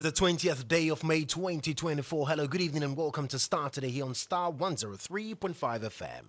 The 20th day of May 2024. Hello, good evening, and welcome to Starr today here on Starr 103.5 FM.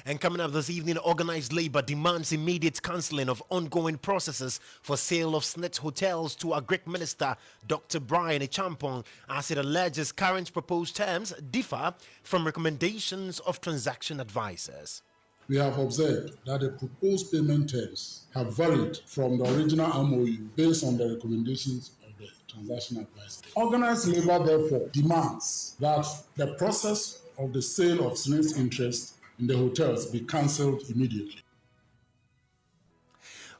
And coming up this evening, organized labor demands immediate cancelling of ongoing processes for sale of SNIT hotels to Agric Minister Dr. Brian Echampong, as it alleges current proposed terms differ from recommendations of transaction advisors. We have observed that the proposed payment terms have varied from the original MOU based on the recommendations of the transaction advisor. Organized labor, therefore, demands that the process of the sale of SNIT's interest in the hotels be cancelled immediately.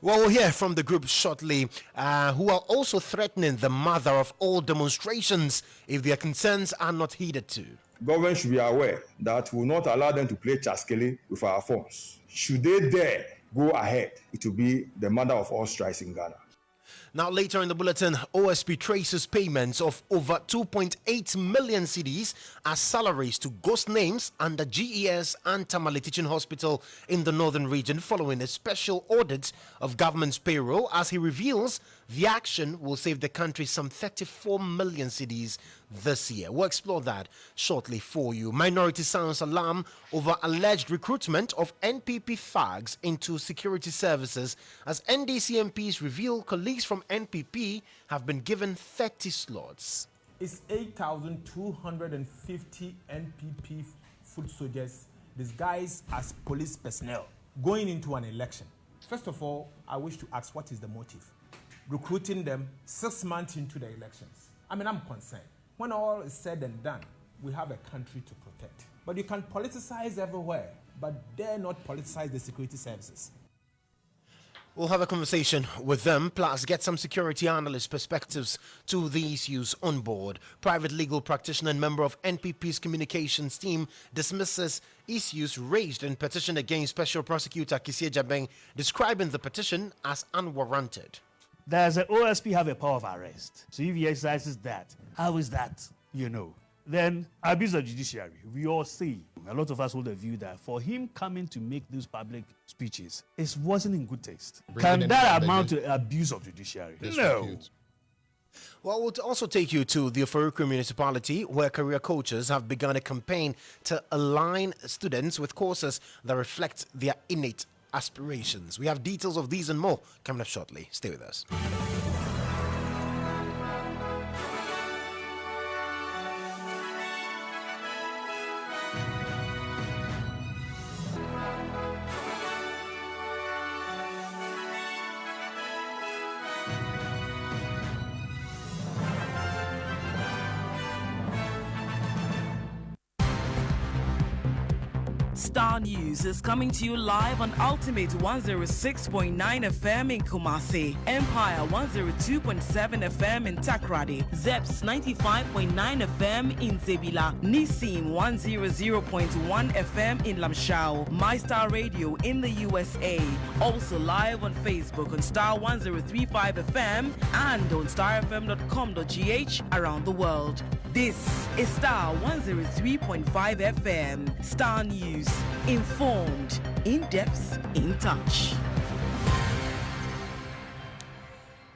Well, we'll hear from the group shortly, who are also threatening the mother of all demonstrations if their concerns are not heeded to. Government should be aware that we will not allow them to play chaskele with our funds. Should they dare go ahead, it will be the mother of all strikes in Ghana. Now, later in the bulletin, OSP traces payments of over 2.8 million cedis as salaries to ghost names under GES and Tamale Teaching Hospital in the northern region following a special audit of government's payroll. As he reveals, the action will save the country some 34 million cedis this year. We'll explore that shortly for you. Minority sounds alarm over alleged recruitment of NPP thugs into security services as NDC MPs reveal colleagues from NPP have been given 30 slots. It's 8,250 NPP foot soldiers disguised as police personnel going into an election. First of all, I wish to ask, what is the motive? Recruiting them 6 months into the elections. I'm concerned. When all is said and done, we have a country to protect. But you can politicize everywhere, but dare not politicize the security services. We'll have a conversation with them, plus get some security analyst perspectives to the issues on board. Private legal practitioner and member of NPP's communications team dismisses issues raised in petition against Special Prosecutor Kisie Jabeng, describing the petition as unwarranted. Does the OSP have a power of arrest? So if he exercises that, how is that? Then abuse of judiciary. We all see. A lot of us hold the view that for him coming to make these public speeches, it wasn't in good taste. Can that amount to abuse of judiciary? No. Well, we'll also take you to the Oforikwe municipality, where career coaches have begun a campaign to align students with courses that reflect their innate aspirations. We have details of these and more coming up shortly. Stay with us. Starr News is coming to you live on Ultimate 106.9 FM in Kumasi, Empire 102.7 FM in Takrady, Zeps 95.9 FM in Zebila, Nissim 100.1 FM in Lamshao, My Star Radio in the USA. Also live on Facebook on Starr 103.5 FM and on starfm.com.gh around the world. This is Starr 103.5 FM. Starr News. Informed, in depth, in touch.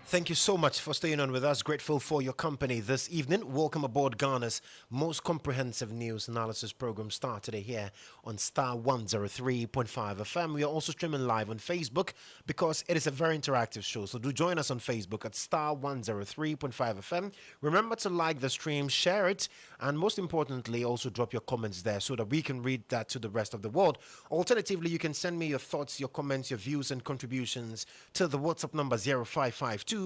Thank you so much for staying on with us. Grateful for your company this evening. Welcome aboard Ghana's most comprehensive news analysis program, Starr today here on Starr 103.5 FM. We are also streaming live on Facebook because it is a very interactive show. So do join us on Facebook at Starr 103.5 FM. Remember to like the stream, share it, and most importantly, also drop your comments there so that we can read that to the rest of the world. Alternatively, you can send me your thoughts, your comments, your views, and contributions to the WhatsApp number 0552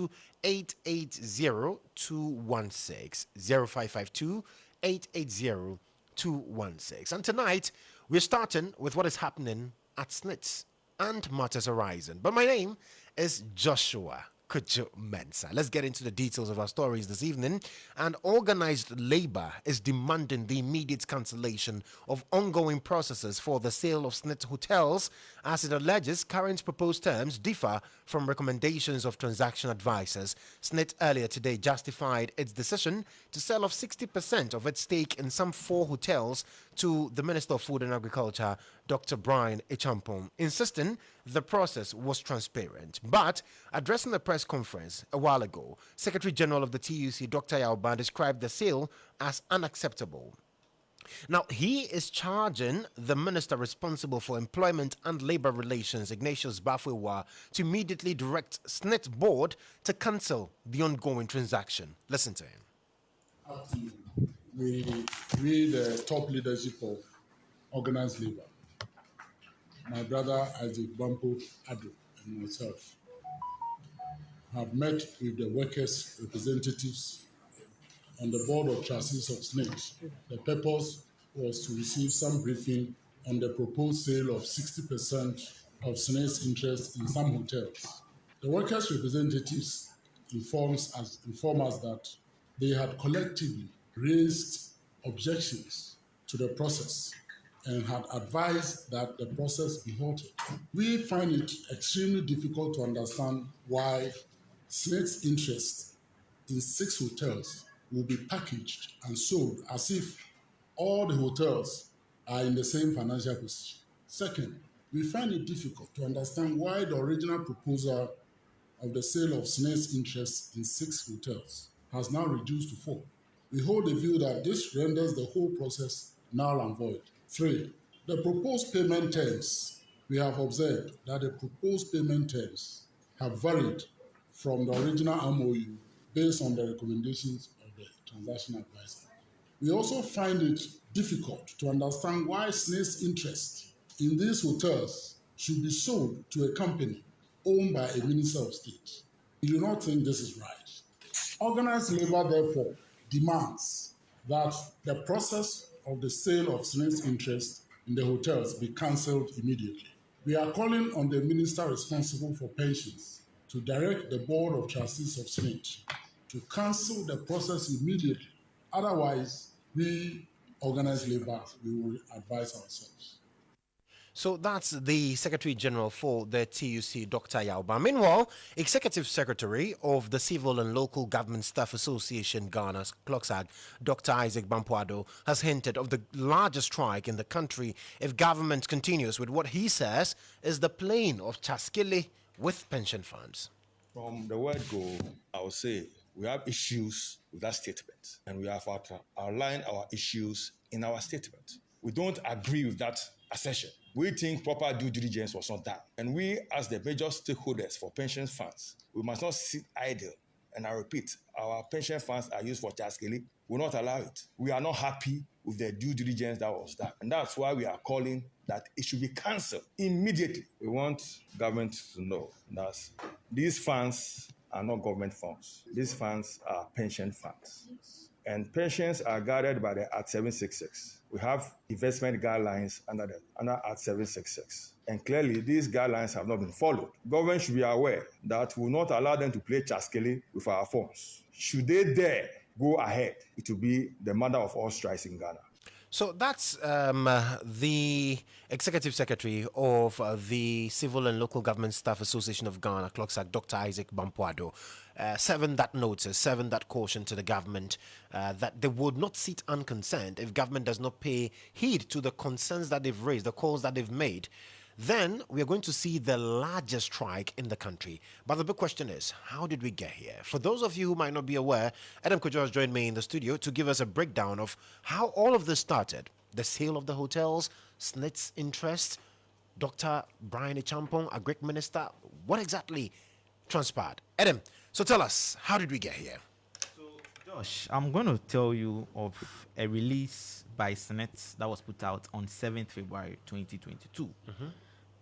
880-216 0552-880-216. And tonight we're starting with what is happening at SNITS and matters arising. But my name is Joshua Kodjo Mensah. Let's get into the details of our stories this evening. And organized labor is demanding the immediate cancellation of ongoing processes for the sale of SNIT hotels, as it alleges current proposed terms differ from recommendations of transaction advisors. SNIT earlier today justified its decision to sell off 60% of its stake in some 4 hotels to the Minister of Food and Agriculture, Dr. Brian Echampong, insisting the process was transparent. But addressing the press conference a while ago, Secretary General of the TUC, Dr. Yauba, described the sale as unacceptable. Now, he is charging the minister responsible for employment and labor relations, Ignatius Bafwewa, to immediately direct SNIT board to cancel the ongoing transaction. Listen to him. Up to you. We, the top leadership of organized labor, my brother Isaac Bampo Ado and myself, have met with the workers' representatives on the board of trustees of SNIT. The purpose was to receive some briefing on the proposed sale of 60% of SNIT's interest in some hotels. The workers' representatives inform us that they had collectively raised objections to the process and had advised that the process be halted. We find it extremely difficult to understand why SNIT's interest in 6 hotels will be packaged and sold as if all the hotels are in the same financial position. Second, we find it difficult to understand why the original proposal of the sale of SNIT's interest in 6 hotels has now reduced to 4. We hold the view that this renders the whole process null and void. 3, the proposed payment terms. We have observed that the proposed payment terms have varied from the original MOU based on the recommendations of the transaction advisor. We also find it difficult to understand why SNIT's interest in these hotels should be sold to a company owned by a minister of state. We do not think this is right. Organized labor, therefore, demands that the process of the sale of SNIT's interest in the hotels be cancelled immediately. We are calling on the minister responsible for pensions to direct the board of trustees of SNIT to cancel the process immediately. Otherwise, we, organized labor, we will advise ourselves. So that's the Secretary General for the TUC, Dr. Yauba. Meanwhile, Executive Secretary of the Civil and Local Government Staff Association, Ghana's CLOGSAG, Dr. Isaac Bampuado, has hinted of the largest strike in the country if government continues with what he says is the playing of chaskele with pension funds. From the word go, I will say we have issues with that statement, and we have outlined our issues in our statement. We don't agree with that assertion. We think proper due diligence was not done. And we, as the major stakeholders for pension funds, we must not sit idle. And I repeat, our pension funds are used for chaskele. We will not allow it. We are not happy with the due diligence that was done. And that's why we are calling that it should be cancelled immediately. We want government to know that these funds are not government funds. These funds are pension funds. And pensions are guarded by the Act 766. We have investment guidelines under Act 766. And clearly, these guidelines have not been followed. Government should be aware that we will not allow them to play chaskele with our funds. Should they dare go ahead, it will be the mother of all strikes in Ghana. So that's the Executive Secretary of the Civil and Local Government Staff Association of Ghana, CLOGSAG, Dr. Isaac Bampuado, serving that notice, serving that caution to the government that they would not sit unconcerned if government does not pay heed to the concerns that they've raised, the calls that they've made. Then we are going to see the largest strike in the country. But the big question is, how did we get here? For those of you who might not be aware, Adam Kodjo has joined me in the studio to give us a breakdown of how all of this started. The sale of the hotels, SNIT's interest, Dr. Brian Echampong, a Greek minister. What exactly transpired? Adam, so tell us, how did we get here? So, Josh, I'm going to tell you of a release by SNIT that was put out on 7th February 2022.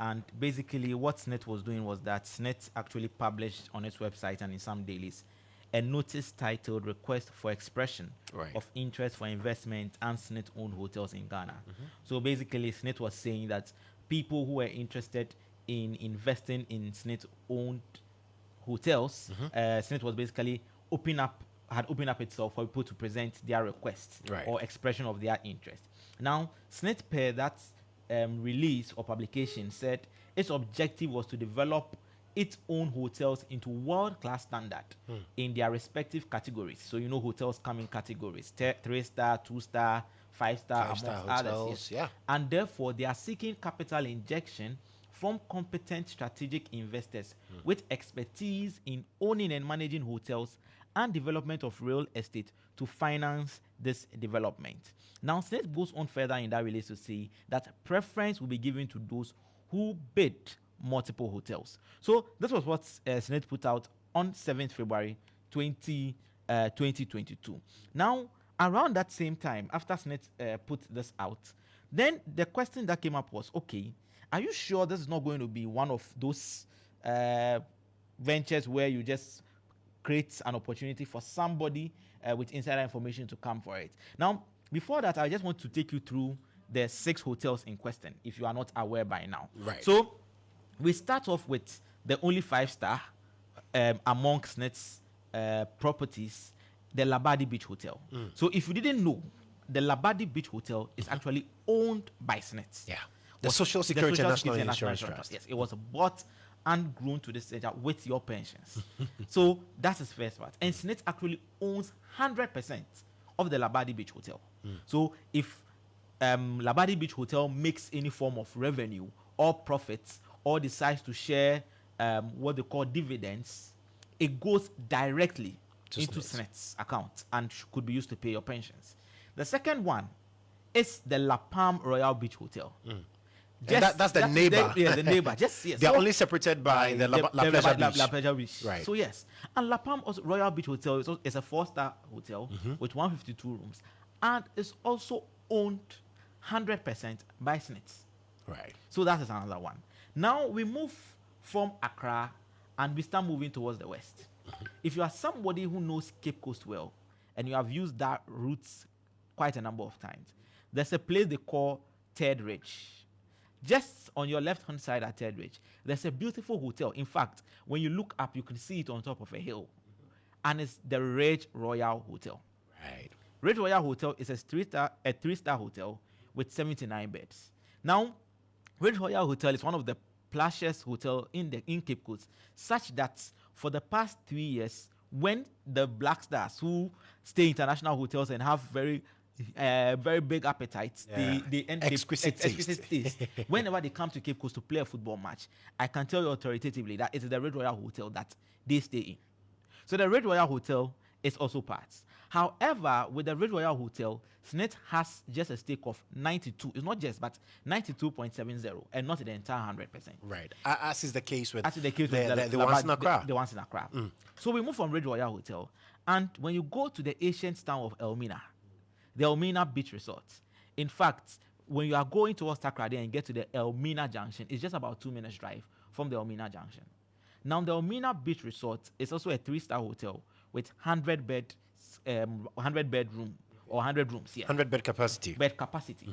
And basically what SNIT was doing was that SNIT actually published on its website and in some dailies a notice titled Request for Expression of Interest for Investment and SNIT-owned hotels in Ghana. So basically SNIT was saying that people who were interested in investing in SNIT-owned hotels, Senate was basically had opened up itself for people to present their requests Right. or expression of their interest. Now, Senate per that release or publication said its objective was to develop its own hotels into world-class standard in their respective categories. So hotels come in categories: 3-star, 2-star, 5-star, Five-star amongst others. hotels, yeah. And therefore, they are seeking capital injection from competent strategic investors with expertise in owning and managing hotels and development of real estate to finance this development. Now, Senate goes on further in that release to say that preference will be given to those who bid multiple hotels. So this was what Senate put out on 7th February 2022. Now, around that same time, after Senate put this out, then the question that came up was, okay, are you sure this is not going to be one of those ventures where you just create an opportunity for somebody with insider information to come for it? Now, before that, I just want to take you through the 6 hotels in question, if you are not aware by now. Right. So we start off with the only 5-star among Senet's properties, the Labadi Beach Hotel. So if you didn't know, the Labadi Beach Hotel is actually owned by Senate. Yeah. The Social Security and National Insurance Trust. Trust. Yes, it was bought and grown to this stage with your pensions. So that's his first part. And Senate actually owns 100% of the Labadi Beach Hotel. So if Labadi Beach Hotel makes any form of revenue or profits or decides to share what they call dividends, it goes directly into Senate's account and could be used to pay your pensions. The second one is the La Palm Royal Beach Hotel. That's the neighbor. The neighbor. Just yes. They're only separated by the La Pleasure Beach. La Pleasure Beach. Right. So yes, and La Palm Royal Beach Hotel is a 4-star hotel with 152 rooms, and is also owned 100% by Senate. Right. So that is another one. Now we move from Accra and we start moving towards the west. If you are somebody who knows Cape Coast well and you have used that route quite a number of times, there's a place they call Third Ridge. Just on your left-hand side at Third Ridge, there's a beautiful hotel. In fact, when you look up, you can see it on top of a hill. And it's the Ridge Royal Hotel. Right. Ridge Royal Hotel is a 3-star hotel with 79 beds. Now, Ridge Royal Hotel is one of the plushiest hotels in Cape Coast, such that for the past 3 years, when the Black Stars who stay in international hotels and have very big appetites, they Exquisite taste. Whenever they come to Cape Coast to play a football match, I can tell you authoritatively that it is the Red Royal Hotel that they stay in. So the Red Royal Hotel is also parts. However, with the Red Royal Hotel, Senate has just a stake of 92. It's not just, but 92.70, and not the entire 100%. Right. As is the case with the ones in Accra. The ones in Accra. So we move from Red Royal Hotel, and when you go to the ancient town of Elmina, the Elmina Beach Resort. In fact, when you are going towards Accra and get to the Elmina Junction, it's just about 2 minutes drive from the Elmina Junction. Now, the Elmina Beach Resort is also a 3-star hotel with 100 bedroom or 100 rooms. Yeah. 100 bed capacity.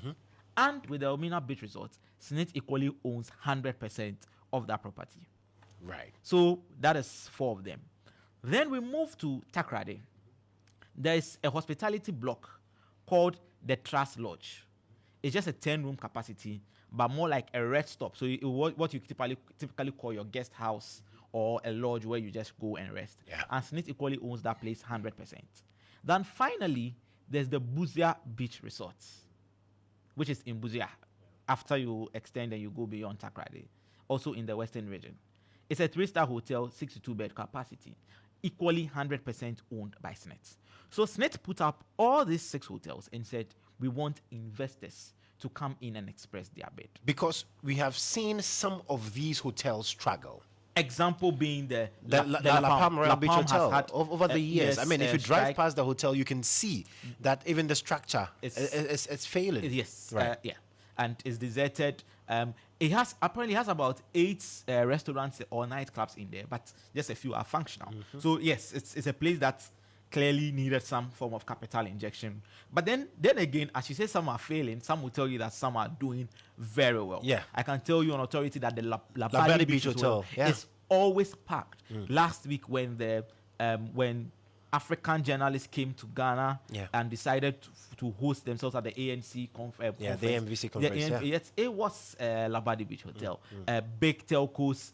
And with the Elmina Beach Resort, Senate equally owns 100% of that property. Right. So that is 4 of them. Then we move to Takrady. There is a hospitality block called the Trust Lodge. It's just a 10-room capacity, but more like a rest stop. So what you typically call your guest house or a lodge where you just go and rest. Yeah. And Senate equally owns that place 100%. Then finally, there's the Busia Beach Resort, which is in Busia. After you extend and you go beyond Takrady, also in the western region. It's a 3-star hotel, 62-bed capacity, equally 100% owned by Senate. So Senate put up all these 6 hotels and said, we want investors to come in and express their bid. Because we have seen some of these hotels struggle. Example being the La Palm Royal Beach Hotel had, over the years. yes, I mean, if you drive strike, past the hotel, you can see that even the structure it's failing. Yes, Right. and it's deserted. It apparently has about 8 restaurants or nightclubs in there, but just a few are functional. So yes, it's a place that clearly needed some form of capital injection. But then again, as you say, some are failing. Some will tell you that some are doing very well. Yeah. I can tell you on authority that the La Labadi Beach Hotel, yeah. is always packed. Last week when African journalists came to Ghana and decided to host themselves at the ANC conference. The MVC conference. Yes, it was Labadi Beach Hotel. Big telcos,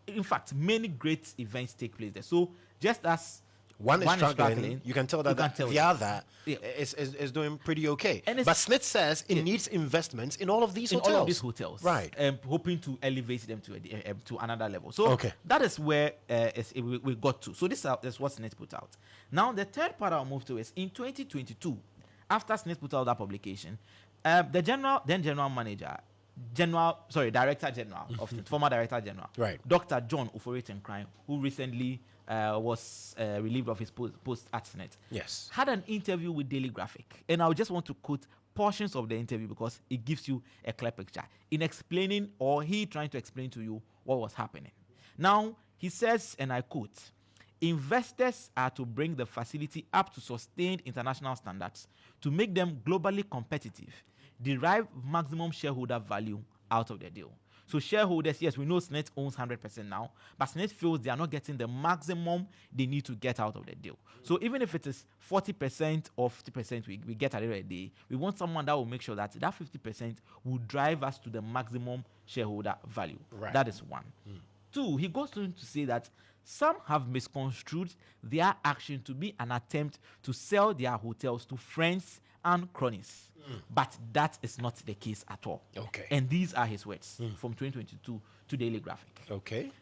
in fact, many great events take place there. So just as one is struggling, you can tell that the other Yeah. is doing pretty okay. And But Smith says it needs investments in all of these hotels. All of these hotels, right? Hoping to elevate them to another level. So that is where we got to. So this is what Smith put out. Now the third part I'll move to is in 2022, after Smith put out that publication, the Director General of the former Director General, Dr. John Ofori-Tenkrine, who recently was relieved of his post at Senate, had an interview with Daily Graphic. And I just want to quote portions of the interview because it gives you a clear picture in explaining, or he trying to explain to you what was happening. Now, he says, and I quote, "Investors are to bring the facility up to sustained international standards to make them globally competitive, derive maximum shareholder value out of the deal." So shareholders, yes, we know SNET owns 100% now, but SNET feels they are not getting the maximum they need to get out of the deal. So even if it is 40% or 50% we get at the end of the day, we want someone that will make sure that 50% will drive us to the maximum shareholder value. That is one. Two, he goes on to say that some have misconstrued their action to be an attempt to sell their hotels to friends and cronies. But that is not the case at all. And these are his words from 2022 to Daily Graphic.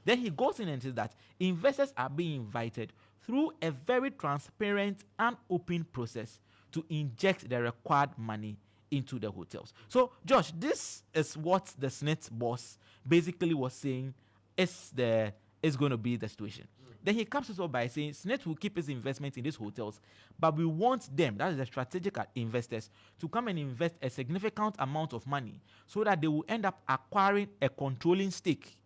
Then he goes in and says that investors are being invited through a very transparent and open process to inject the required money into the hotels. So, Josh, this is what the SNET boss basically was saying is going to be the situation. Then he comes up by saying SNET will keep its investment in these hotels, but we want them, that is the strategic investors, to come and invest a significant amount of money so that they will end up acquiring a controlling stake.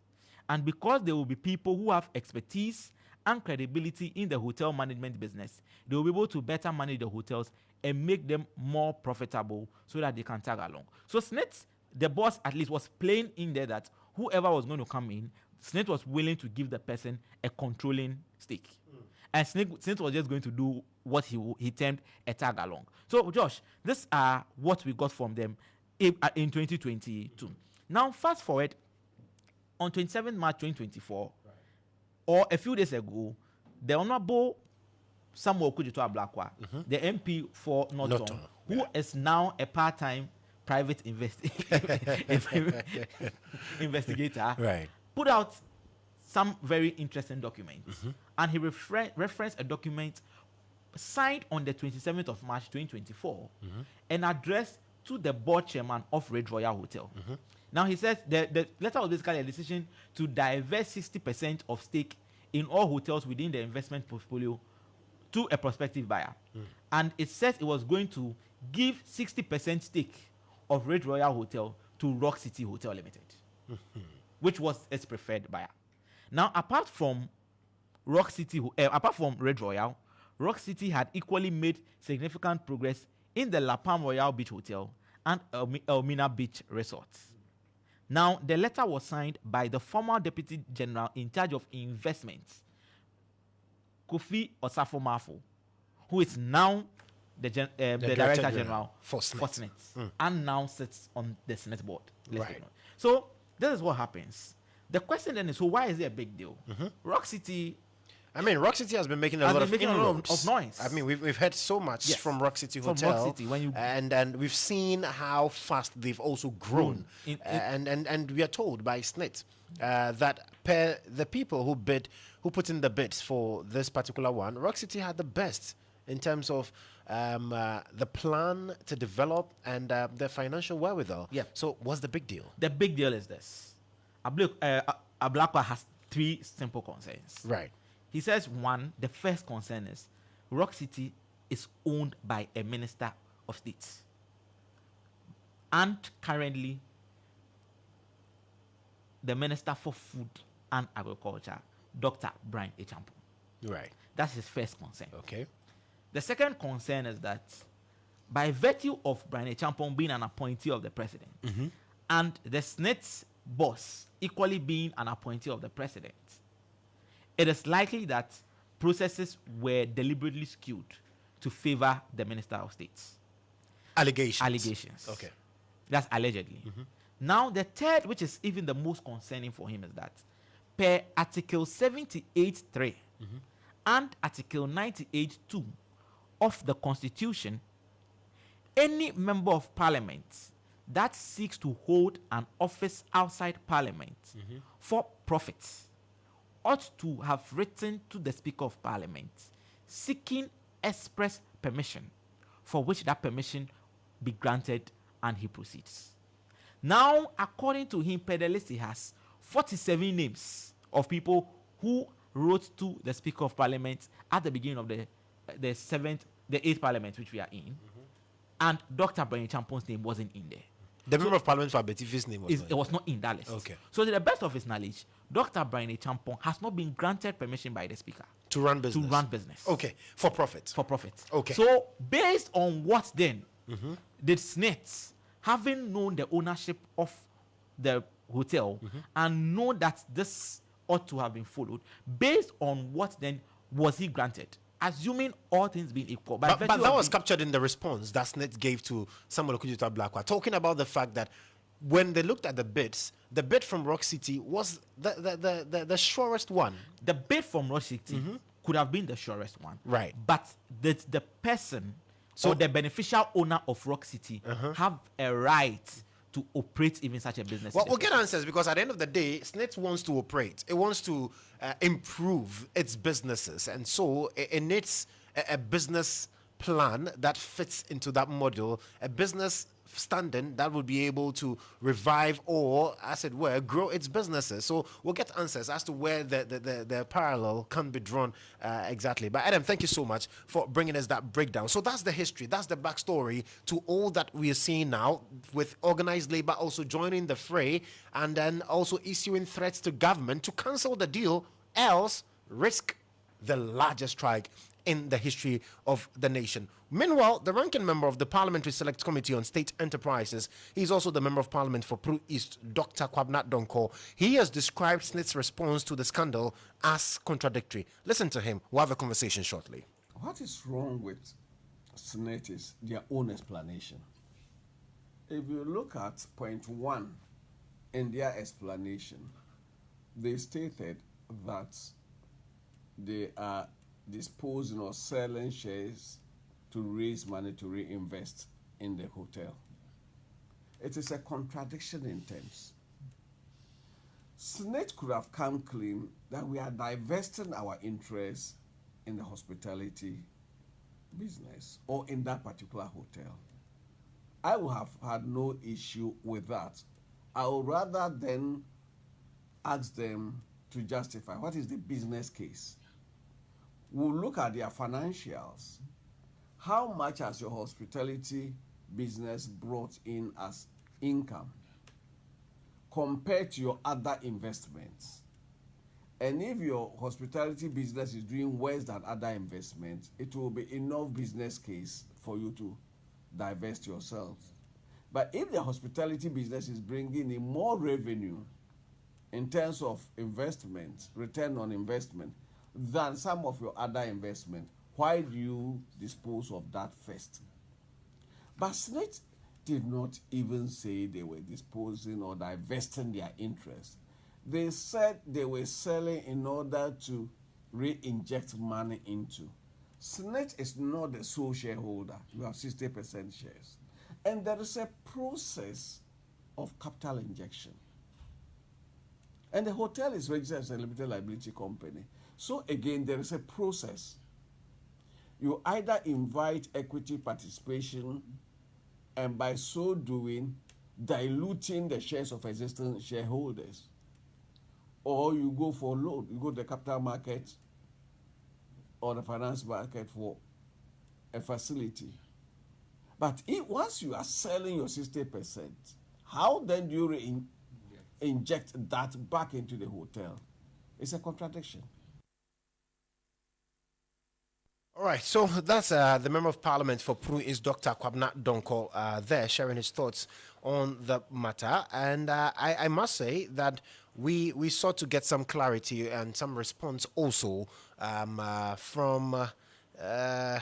And because there will be people who have expertise and credibility in the hotel management business, they will be able to better manage the hotels and make them more profitable so that they can tag along. So SNET, the boss at least, was playing in there that whoever was going to come in, SNET was willing to give the person a controlling stake. And SNET was just going to do what he termed a tag along. So, Josh, these are what we got from them in 2022. Now, fast forward, on 27 March 2024, or a few days ago, the Honorable Samuel Kodjo Mensah, the MP for Norton, who is now a part-time private investigator, put out some very interesting documents. And he referenced a document signed on the 27th of March 2024 and addressed to the board chairman of Red Royal Hotel. Now he says the letter was basically a decision to divest 60% of stake in all hotels within the investment portfolio to a prospective buyer. And it says it was going to give 60% stake of Red Royal Hotel to Rock City Hotel Limited, which was its preferred buyer. Now, apart from Red Royal, Rock City had equally made significant progress in the La Palm Royal Beach Hotel and Elmina Beach Resort. Now, the letter was signed by the former Deputy General in charge of investments, Kofi Osafo-Maafo, who is now the Director General for SNET, and now sits on the SNET board. So this is what happens. The question then is, so why is it a big deal? Rock City has been making a lot of noise. I mean, we've heard so much from Rock City Hotel, and we've seen how fast they've also grown. And we are told by SNET that per the people who put in the bids for this particular one, Rock City had the best in terms of the plan to develop and the financial wherewithal. So what's the big deal? The big deal is this. Ablakwa has three simple concerns. He says, one, the first concern is Rock City is owned by a minister of state. And currently, the Minister for Food and Agriculture, Dr. Brian Echampong. That's his first concern. The second concern is that by virtue of Brian Echampong being an appointee of the president, and the SNET boss equally being an appointee of the president, it is likely that processes were deliberately skewed to favor the Minister of State. Allegations. Okay. That's allegedly. Now, the third, which is even the most concerning for him, is that per Article 78.3 and Article 98.2 of the Constitution, any member of Parliament that seeks to hold an office outside Parliament for profit ought to have written to the Speaker of Parliament seeking express permission, for which that permission be granted, and he proceeds. Now, according to him, per the list, he has 47 names of people who wrote to the Speaker of Parliament at the beginning of the 8th Parliament, which we are in, and Dr. Brian Champon's name wasn't in there. The member of Parliament for Abetifi's name was It was not in that list. Okay. So, to the best of his knowledge, Dr. Brian Champon has not been granted permission by the Speaker to run business. Okay, for profit. For profit. Okay. So, based on what then did SNET, having known the ownership of the hotel and know that this ought to have been followed, based on what then was he granted? Assuming all things being equal. But that was captured in the response that SNET gave to Samuel Okudzuta Blackwell, talking about the fact that when they looked at the bids, the bid from Rock City was the surest one. The bid from Rock City could have been the surest one. Right. But the person, so the beneficial owner of Rock City, have a right to operate even such a business. Well, we'll get answers, because at the end of the day, SNET wants to operate. It wants to improve its businesses. And so it needs a business plan that fits into that model, a business standing that would be able to revive or, as it were, grow its businesses. So we'll get answers as to where the parallel can be drawn exactly. But Adam, thank you so much for bringing us that breakdown. So that's the history, that's the backstory to all that we are seeing now, with organized labor also joining the fray and then also issuing threats to government to cancel the deal, else risk the largest strike in the history of the nation. Meanwhile, the ranking member of the Parliamentary Select Committee on State Enterprises, he's also the member of Parliament for Peru East, Dr. Kwabnat Donko. He has described SNET's response to the scandal as contradictory. Listen to him. We'll have a conversation shortly. What is wrong with SNET is their own explanation. If you look at point 1 in their explanation, they stated that they are disposing or selling shares to raise money to reinvest in the hotel. It is a contradiction in terms. SNET could have come clean that we are divesting our interest in the hospitality business or in that particular hotel. I would have had no issue with that. I would rather then ask them to justify what is the business case. We'll look at their financials. How much has your hospitality business brought in as income compared to your other investments? And if your hospitality business is doing worse than other investments, it will be enough business case for you to divest yourselves. But if the hospitality business is bringing in more revenue in terms of investment, return on investment, than some of your other investment, why do you dispose of that first? But SNET did not even say they were disposing or divesting their interest. They said they were selling in order to re-inject money into. SNET is not the sole shareholder. You have 60% shares. And there is a process of capital injection. And the hotel is registered as a limited liability company. So again, there is a process. You either invite equity participation, and by so doing, diluting the shares of existing shareholders, or you go for loan, you go to the capital market or the finance market for a facility. But once you are selling your 60%, how then do you inject that back into the hotel? It's a contradiction. All right, so that's the Member of Parliament for Pru is Dr. Kwabna Donko there sharing his thoughts on the matter. And I must say that we sought to get some clarity and some response also from an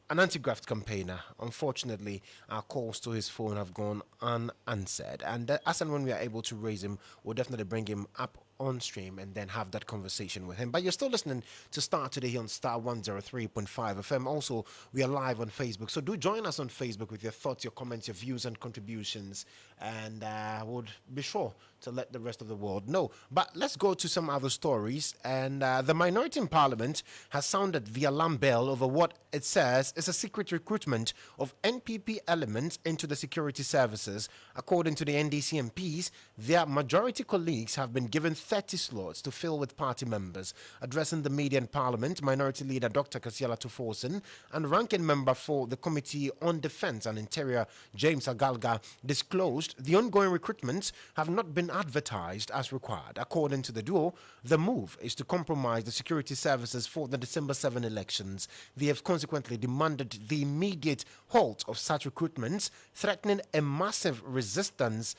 anti-graft campaigner. Unfortunately, our calls to his phone have gone unanswered. And as and when we are able to raise him, we'll definitely bring him up on stream and then have that conversation with him. But you're still listening to Star today here on Star 103.5 FM. Also, we are live on Facebook. So do join us on Facebook with your thoughts, your comments, your views, and contributions. And would be sure to let the rest of the world know. But let's go to some other stories. And the minority in Parliament has sounded the alarm bell over what it says is a secret recruitment of NPP elements into the security services. According to the NDC MPs, their majority colleagues have been given 30 slots to fill with party members. Addressing the media in Parliament, Minority Leader Dr. Kasiala Tuforsen and Ranking Member for the Committee on Defence and Interior, James Agalga, disclosed the ongoing recruitments have not been advertised as required. According to the duo, the move is to compromise the security services for the December 7 elections. They have consequently demanded the immediate halt of such recruitments, threatening a massive resistance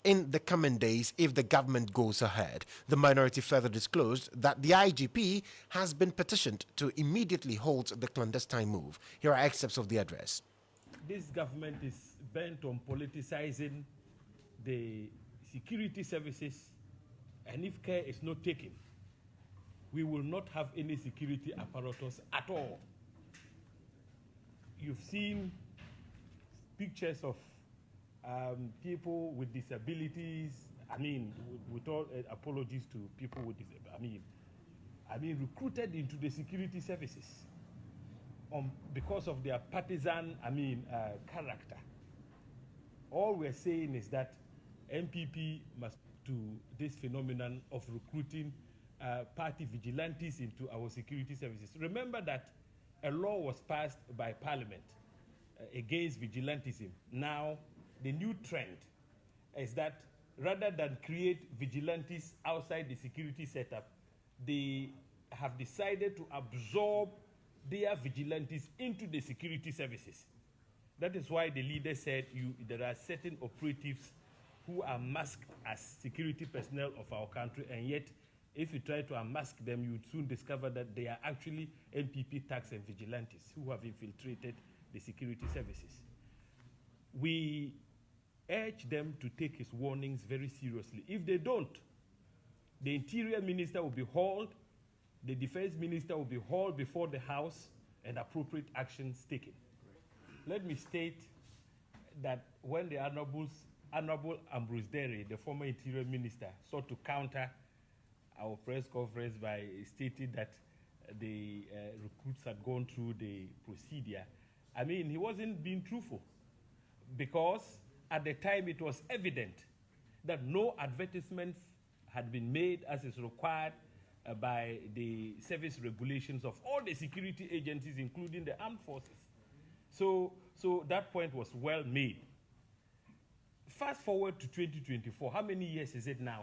in the coming days if the government goes ahead. The minority further disclosed that the IGP has been petitioned to immediately halt the clandestine move. Here are excerpts of the address. This government is bent on politicizing the security services, and if care is not taken, we will not have any security apparatus at all. You've seen pictures of people with disabilities. I mean, with all apologies to people with disabilities, I mean, recruited into the security services because of their partisan, character. All we're saying is that MPP must do this phenomenon of recruiting party vigilantes into our security services. Remember that a law was passed by Parliament against vigilantism. Now, the new trend is that rather than create vigilantes outside the security setup, they have decided to absorb their vigilantes into the security services. That is why the leader said there are certain operatives who are masked as security personnel of our country, and yet if you try to unmask them, you would soon discover that they are actually MPP tax and vigilantes who have infiltrated the security services. We urge them to take his warnings very seriously. If they don't, the Interior Minister will be hauled, the Defense Minister will be hauled before the House, and appropriate actions taken. Let me state that when the Honorable Ambrose Derry, the former Interior Minister, sought to counter our press conference by stating that the recruits had gone through the procedure, I mean, he wasn't being truthful, because at the time it was evident that no advertisements had been made as is required by the service regulations of all the security agencies, including the armed forces. So that point was well made. Fast forward to 2024. How many years is it now?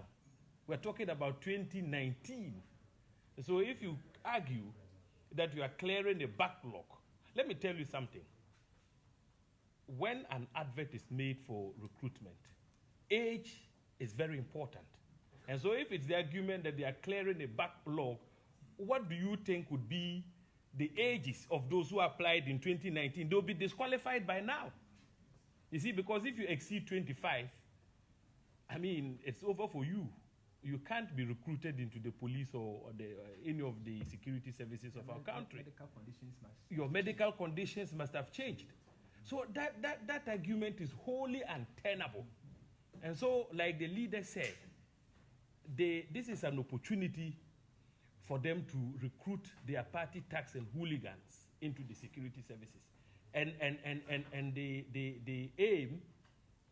We're talking about 2019. So if you argue that you are clearing a backlog, let me tell you something. When an advert is made for recruitment, age is very important. And so if it's the argument that they are clearing a backlog, what do you think would be the ages of those who applied in 2019? They'll be disqualified by now. You see, because if you exceed 25, I mean, it's over for you. You can't be recruited into the police or any of the security services of our country. Your medical conditions must have changed. So that argument is wholly untenable. And so, like the leader said, this is an opportunity for them to recruit their party tax and hooligans into the security services. And the aim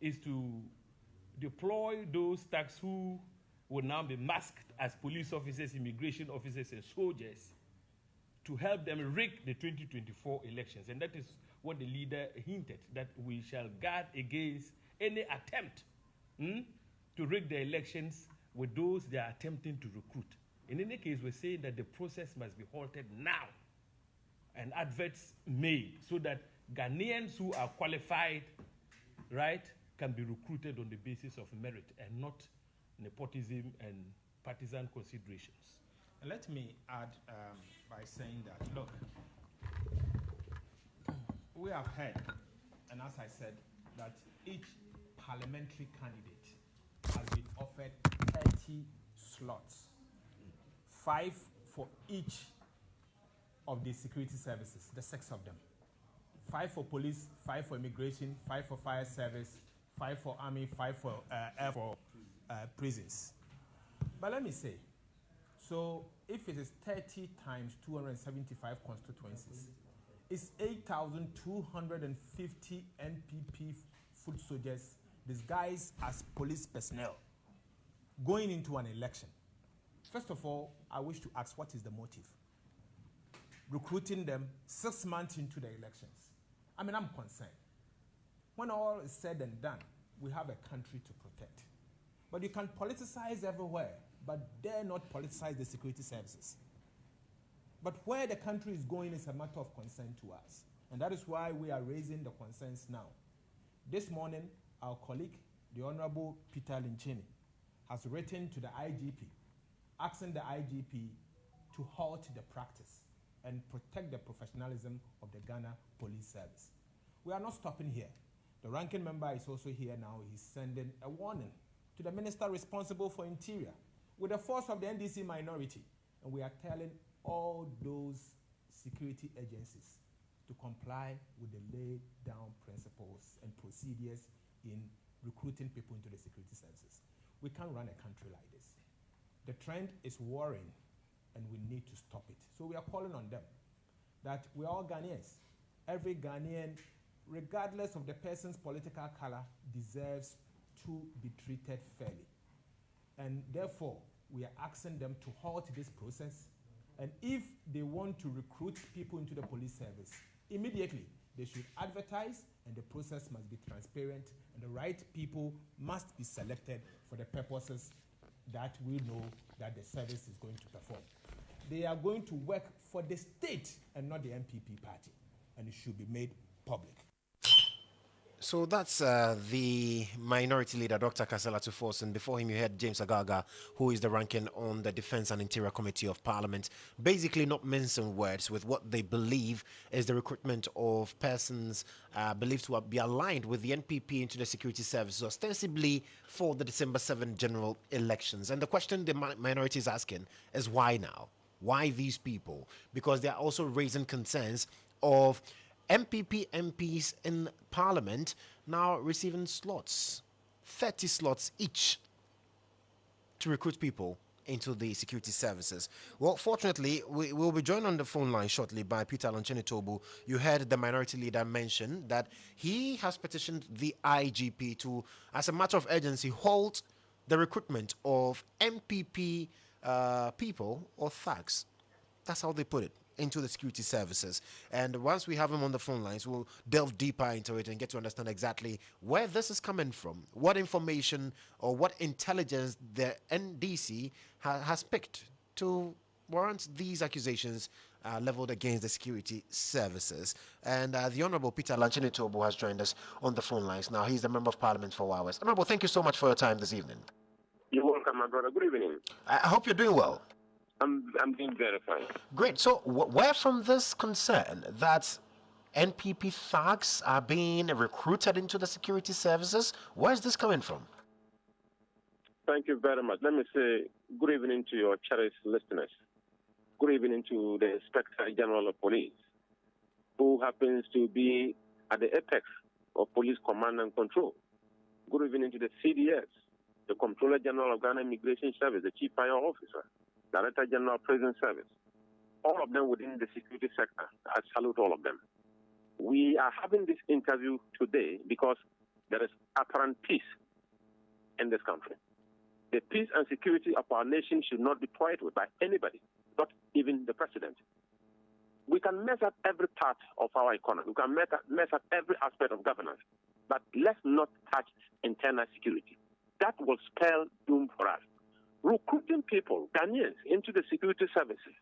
is to deploy those tax who will now be masked as police officers, immigration officers, and soldiers to help them rig the 2024 elections. And that is what the leader hinted, that we shall guard against any attempt to rig the elections with those they are attempting to recruit. In any case, we're saying that the process must be halted now. and adverts made so that Ghanaians who are qualified, right, can be recruited on the basis of merit and not nepotism and partisan considerations. And let me add by saying that, look, we have heard, and as I said, that each parliamentary candidate has been offered 30 slots, 5 for each of the security services, the 6 of them. 5 for police, 5 for immigration, 5 for fire service, 5 for army, 5 for air for prisons. But let me say, so if it is 30 times 275 constituencies, it's 8,250 NPP foot soldiers disguised as police personnel going into an election. First of all, I wish to ask, what is the motive? Recruiting them 6 months into the elections. I mean, I'm concerned. When all is said and done, we have a country to protect. But you can politicize everywhere, but dare not politicize the security services. But where the country is going is a matter of concern to us. And that is why we are raising the concerns now. This morning, our colleague, the Honorable Peter Linchini, has written to the IGP, asking the IGP to halt the practice and protect the professionalism of the Ghana Police Service. We are not stopping here. The ranking member is also here now. He's sending a warning to the minister responsible for Interior with the force of the NDC minority. And we are telling all those security agencies to comply with the laid down principles and procedures in recruiting people into the security services. We can't run a country like this. The trend is worrying, and we need to stop it. So we are calling on them that we are all Ghanaians. Every Ghanaian, regardless of the person's political color, deserves to be treated fairly. And therefore, we are asking them to halt this process. And if they want to recruit people into the police service, immediately they should advertise, and the process must be transparent, and the right people must be selected for the purposes that we know that the service is going to perform. They are going to work for the state and not the MPP party, and it should be made public. So that's the minority leader, Dr. Kasela Tufos, and before him you had James Agaga, who is the ranking on the Defense and Interior Committee of Parliament, basically not mincing words with what they believe is the recruitment of persons believed to be aligned with the NPP into the security services, ostensibly for the December 7 general elections. And the question the minority is asking is why now? Why these people? Because they are also raising concerns of MPP MPs in Parliament now receiving slots, 30 slots each, to recruit people into the security services. Well, fortunately, we will be joined on the phone line shortly by Peter Lonchene-Tobu. You heard the minority leader mention that he has petitioned the IGP to, as a matter of urgency, halt the recruitment of MPP people or thugs. That's how they put it, into the security services. And once we have him on the phone lines, we'll delve deeper into it and get to understand exactly where this is coming from, what information or what intelligence the NDC has picked to warrant these accusations leveled against the security services. And the Honorable Peter Lonchene-Tobu has joined us on the phone lines now. He's the Member of Parliament for Hours. Honorable, thank you so much for your time this evening. You're welcome, my brother. Good evening. I hope you're doing well. I'm being verified. Great. So, where from this concern that NPP thugs are being recruited into the security services? Where is this coming from? Thank you very much. Let me say good evening to your cherished listeners. Good evening to the Inspector General of Police, who happens to be at the apex of police command and control. Good evening to the CDS, the Comptroller General of Ghana Immigration Service, the Chief Fire Officer, Director General of Prison Service, all of them within the security sector. I salute all of them. We are having this interview today because there is apparent peace in this country. The peace and security of our nation should not be toyed with by anybody, not even the president. We can mess up every part of our economy. We can mess up every aspect of governance, but let's not touch internal security. That will spell doom for us. Recruiting people, Ghanaians, into the security services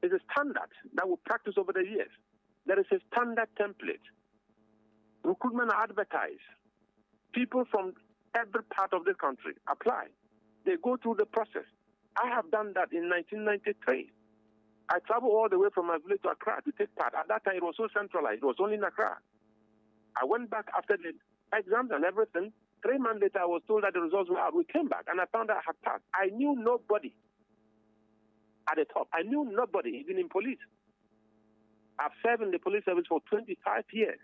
is a standard that we practice over the years. There is a standard template. Recruitment are advertised. People from every part of the country apply. They go through the process. I have done that in 1993. I traveled all the way from my village to Accra to take part. At that time, it was so centralized. It was only in Accra. I went back after the exams and everything. 3 months later, I was told that the results were out. We came back, and I found out I had passed. I knew nobody at the top. I knew nobody, even in police. I've served in the police service for 25 years.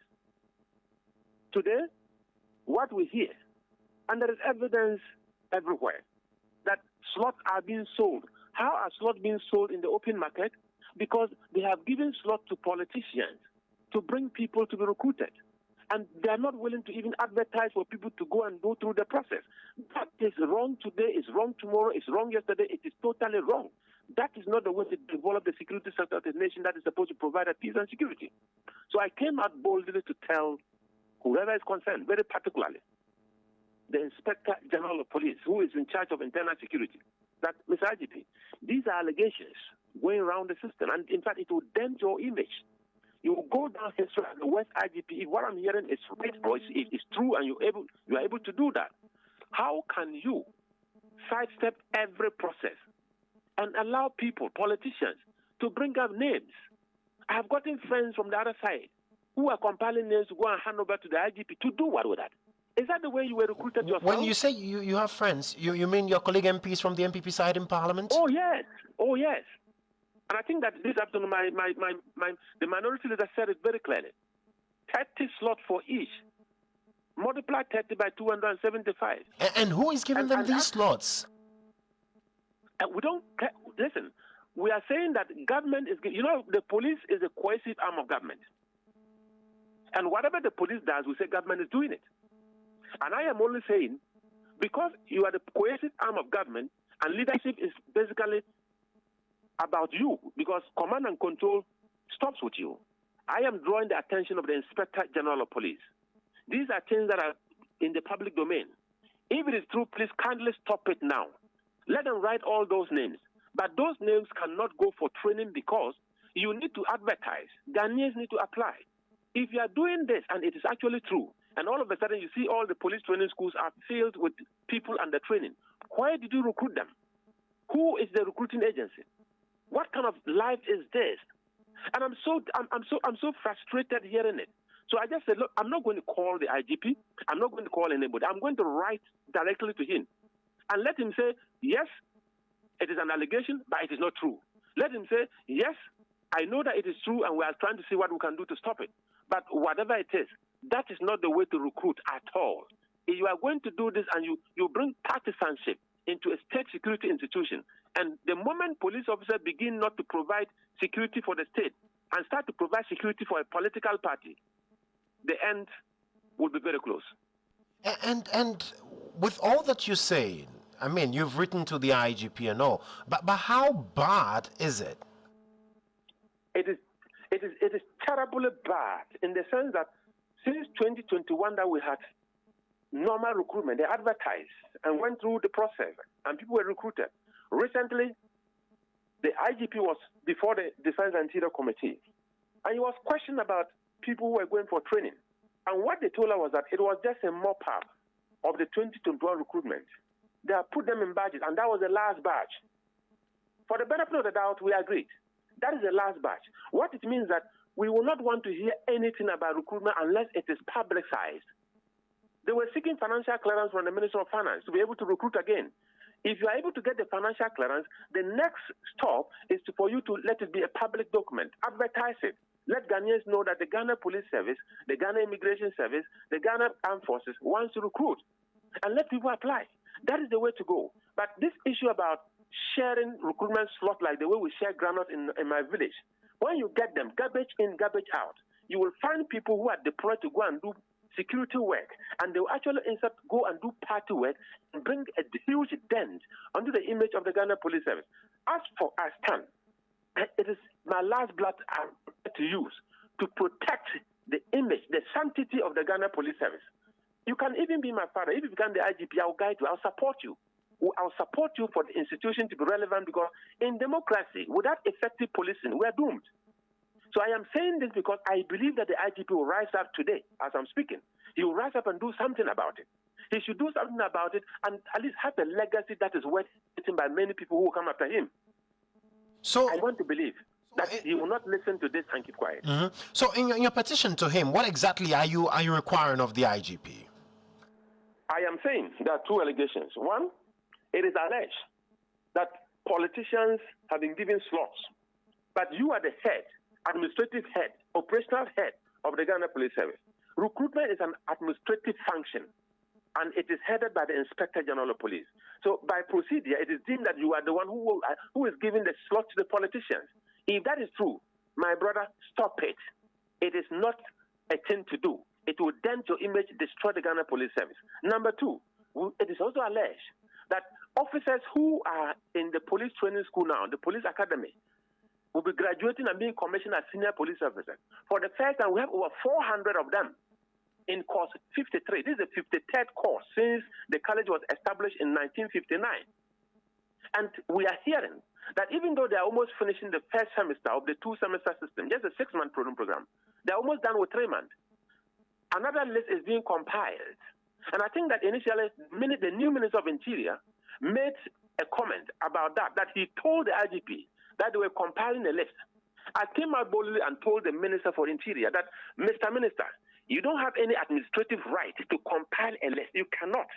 Today, what we hear, and there is evidence everywhere, that slots are being sold. How are slots being sold in the open market? Because they have given slots to politicians to bring people to be recruited. And they are not willing to even advertise for people to go and go through the process. That is wrong today, is wrong tomorrow, is wrong yesterday, it is totally wrong. That is not the way to develop the security sector of the nation that is supposed to provide peace and security. So I came out boldly to tell whoever is concerned, very particularly the Inspector General of Police, who is in charge of internal security, that, Mr. IGP, these are allegations going around the system, and in fact, it will dent your image. You will go down history as the West IGP. If what I'm hearing is right, or it's true, and you are able to do that, how can you sidestep every process and allow people, politicians, to bring up names? I have gotten friends from the other side who are compiling names to go and hand over to the IGP to do what with that? Is that the way you were recruited yourself? When you say you have friends, you mean your colleague MPs from the MPP side in Parliament? Oh, yes. Oh, yes. And I think that this afternoon, the minority leader said it very clearly. 30 slots for each. Multiply 30 by 275. And who is giving them these slots? We don't... Listen, we are saying that government is... You know, the police is a coercive arm of government. And whatever the police does, we say government is doing it. And I am only saying, because you are the coercive arm of government, and leadership is basically about you, because command and control stops with you. I am drawing the attention of the Inspector General of Police. These are things that are in the public domain. If it is true, please kindly stop it now. Let them write all those names. But those names cannot go for training because you need to advertise. Ghanaians need to apply. If you are doing this and it is actually true, and all of a sudden you see all the police training schools are filled with people under training, why did you recruit them? Who is the recruiting agency? What kind of life is this? And I'm so frustrated hearing it. So I just said, look, I'm not going to call the IGP. I'm not going to call anybody. I'm going to write directly to him and let him say, yes, it is an allegation, but it is not true. Let him say, yes, I know that it is true, and we are trying to see what we can do to stop it. But whatever it is, that is not the way to recruit at all. If you are going to do this and you bring partisanship into a state security institution, and the moment police officers begin not to provide security for the state and start to provide security for a political party, the end will be very close. And with all that you say, I mean, you've written to the IGP and all, but how bad is it? It is terribly bad in the sense that since 2021 that we had normal recruitment, they advertised and went through the process and people were recruited. Recently, the IGP was before the Defense and Interior Committee and he was questioned about people who were going for training. And what they told her was that it was just a mop-up of the 2021 recruitment. They have put them in badges, and that was the last batch. For the benefit of the doubt, we agreed. That is the last batch. What it means that we will not want to hear anything about recruitment unless it is publicized. They were seeking financial clearance from the Minister of Finance to be able to recruit again. If you are able to get the financial clearance, the next stop is for you to let it be a public document. Advertise it. Let Ghanaians know that the Ghana Police Service, the Ghana Immigration Service, the Ghana Armed Forces wants to recruit. And let people apply. That is the way to go. But this issue about sharing recruitment slots like the way we share granite in my village, when you get them, garbage in, garbage out, you will find people who are deployed to go and do security work, and they will actually go and do party work and bring a huge dent onto the image of the Ghana Police Service. As for us, it is my last blood to use to protect the image, the sanctity of the Ghana Police Service. You can even be my father. If you become the IGP, I'll guide you. I'll support you. I'll support you for the institution to be relevant, because in democracy, without effective policing, we are doomed. So I am saying this because I believe that the IGP will rise up today, as I'm speaking. He will rise up and do something about it. He should do something about it and at least have a legacy that is worth written by many people who will come after him. So I want to believe that he will not listen to this and keep quiet. So in your petition to him, what exactly are you requiring of the IGP? I am saying there are two allegations. One, it is alleged that politicians have been given slots, but you are the head, administrative head, operational head of the Ghana Police Service. Recruitment is an administrative function, and it is headed by the Inspector General of Police. So by procedure, it is deemed that you are the one who is giving the slot to the politicians. If that is true, my brother, stop it. It is not a thing to do. It will dent your image, destroy the Ghana Police Service. Number two, it is also alleged that officers who are in the police training school now, the police academy, will be graduating and being commissioned as senior police officers. For the first time, we have over 400 of them in course 53. This is the 53rd course since the college was established in 1959. And we are hearing that even though they are almost finishing the first semester of the two-semester system, just a 6-month program, they're almost done with 3 months. Another list is being compiled. And I think that initially, the new Minister of Interior made a comment about that he told the IGP that they were compiling a list. I came out boldly and told the Minister for Interior that, Mr. Minister, you don't have any administrative right to compile a list. You cannot.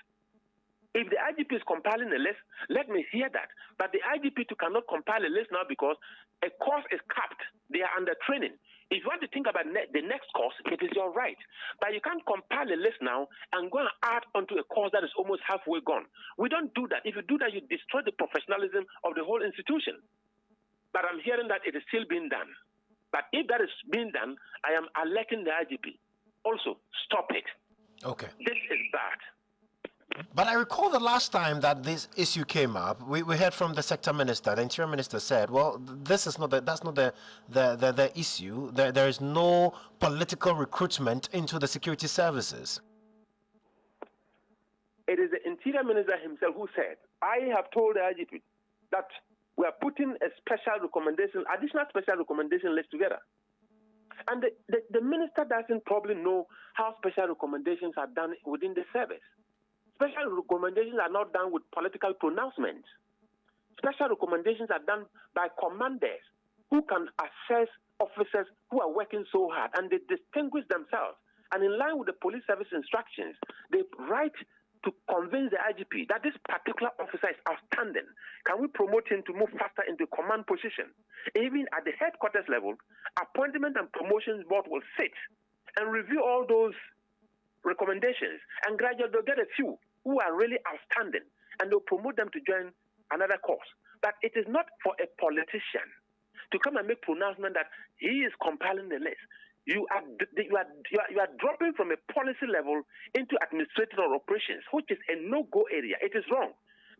If the IGP is compiling a list, let me hear that. But the IGP cannot compile a list now because a course is capped. They are under training. If you want to think about the next course, it is your right. But you can't compile a list now and go and add onto a course that is almost halfway gone. We don't do that. If you do that, you destroy the professionalism of the whole institution. But I'm hearing that it is still being done. But if that is being done, I am alerting the IGP. Also, stop it. Okay. This is bad. But I recall the last time that this issue came up, we heard from the sector minister. The interior minister said, "Well, this is not that's not the issue. There is no political recruitment into the security services." It is the interior minister himself who said, "I have told the IGP that we are putting a additional special recommendation list together." And the minister doesn't probably know how special recommendations are done within the service. Special recommendations are not done with political pronouncements. Special recommendations are done by commanders who can assess officers who are working so hard, and they distinguish themselves. And in line with the police service instructions, they write to convince the IGP that this particular officer is outstanding. Can we promote him to move faster into command position? Even at the headquarters level, Appointment and Promotions Board will sit and review all those recommendations, and gradually they'll get a few who are really outstanding, and they'll promote them to join another course. But it is not for a politician to come and make pronouncement that he is compiling the list. You are dropping from a policy level into administrative or operations, which is a no-go area. It is wrong.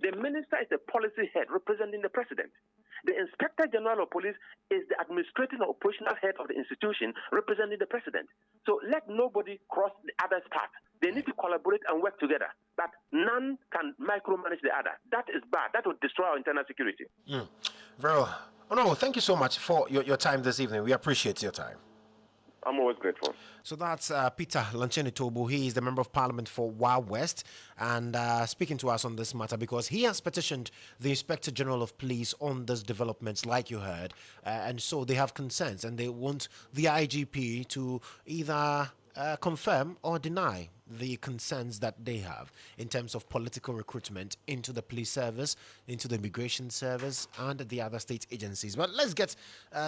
The minister is the policy head representing the president. The Inspector General of Police is the administrative or operational head of the institution representing the president. So let nobody cross the other's path. They need to collaborate and work together, but none can micromanage the other. That is bad. That will destroy our internal security. Very well. Oh, no, thank you so much for your time this evening. We appreciate your time. I'm always grateful. So that's Peter Lanchene Tobu. He is the Member of Parliament for Wa West and speaking to us on this matter because he has petitioned the Inspector General of Police on these developments, like you heard. And so they have concerns and they want the IGP to either confirm or deny the concerns that they have in terms of political recruitment into the police service, into the immigration service, and the other state agencies. But let's get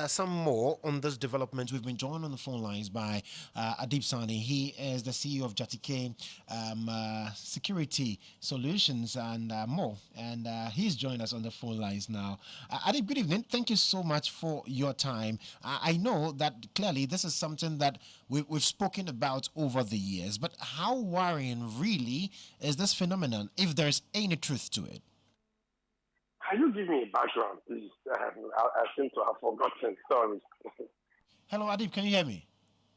some more on this development. We've been joined on the phone lines by Adib Sani. He is the CEO of Jatike Security Solutions and more. And he's joined us on the phone lines now. Adib, good evening. Thank you so much for your time. I know that clearly this is something that we've spoken about over the years, but how worrying really is this phenomenon, if there's any truth to it? Can you give me a background, please? I seem to have forgotten. Sorry. Hello, Adib, can you hear me?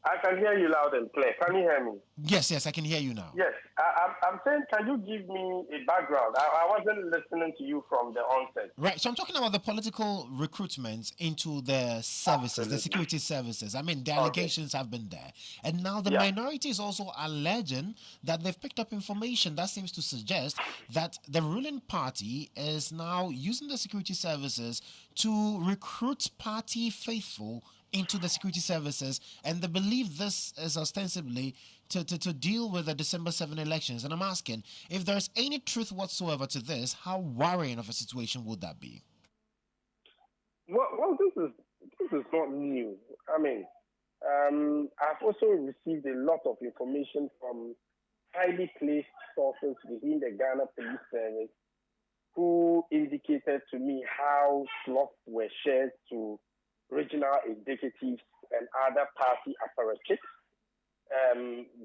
I can hear you loud and clear. Can you hear me? Yes, I can hear you now. Yes. I'm saying, can you give me a background? I wasn't listening to you from the onset. Right, so I'm talking about the political recruitment into the services, the Absolutely. security services. I mean, the Okay. allegations have been there. And now the Yeah. minority is also alleging that they've picked up information that seems to suggest that the ruling party is now using the security services to recruit party faithful into the security services, and they believe this is ostensibly to deal with the December 7 elections. And I'm asking, if there's any truth whatsoever to this, how worrying of a situation would that be? Well, this is not new. I mean, I've also received a lot of information from highly placed sources within the Ghana Police Service who indicated to me how slots were shared to regional executives and other party apparatus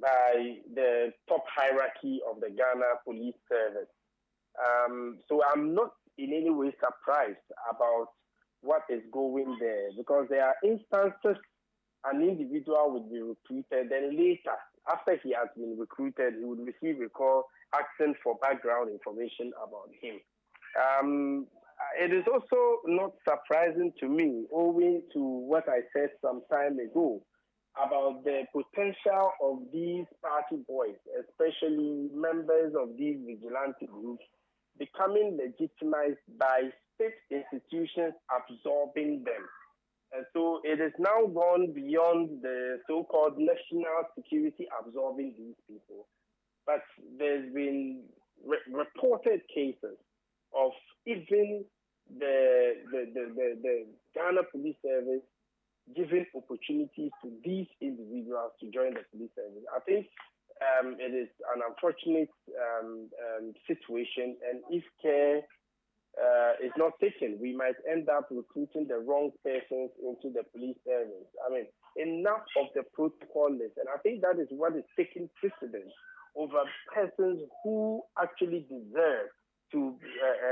by the top hierarchy of the Ghana Police Service. So I'm not in any way surprised about what is going there, because there are instances an individual would be recruited, then later, after he has been recruited, he would receive a call asking for background information about him. It is also not surprising to me, owing to what I said some time ago about the potential of these party boys, especially members of these vigilante groups, becoming legitimized by state institutions absorbing them. And so it is now gone beyond the so-called national security absorbing these people. But there's been reported cases of even the Ghana Police Service giving opportunities to these individuals to join the police service. I think it is an unfortunate situation, and if care is not taken, we might end up recruiting the wrong persons into the police service. I mean, enough of the protocol list, and I think that is what is taking precedence over persons who actually deserve to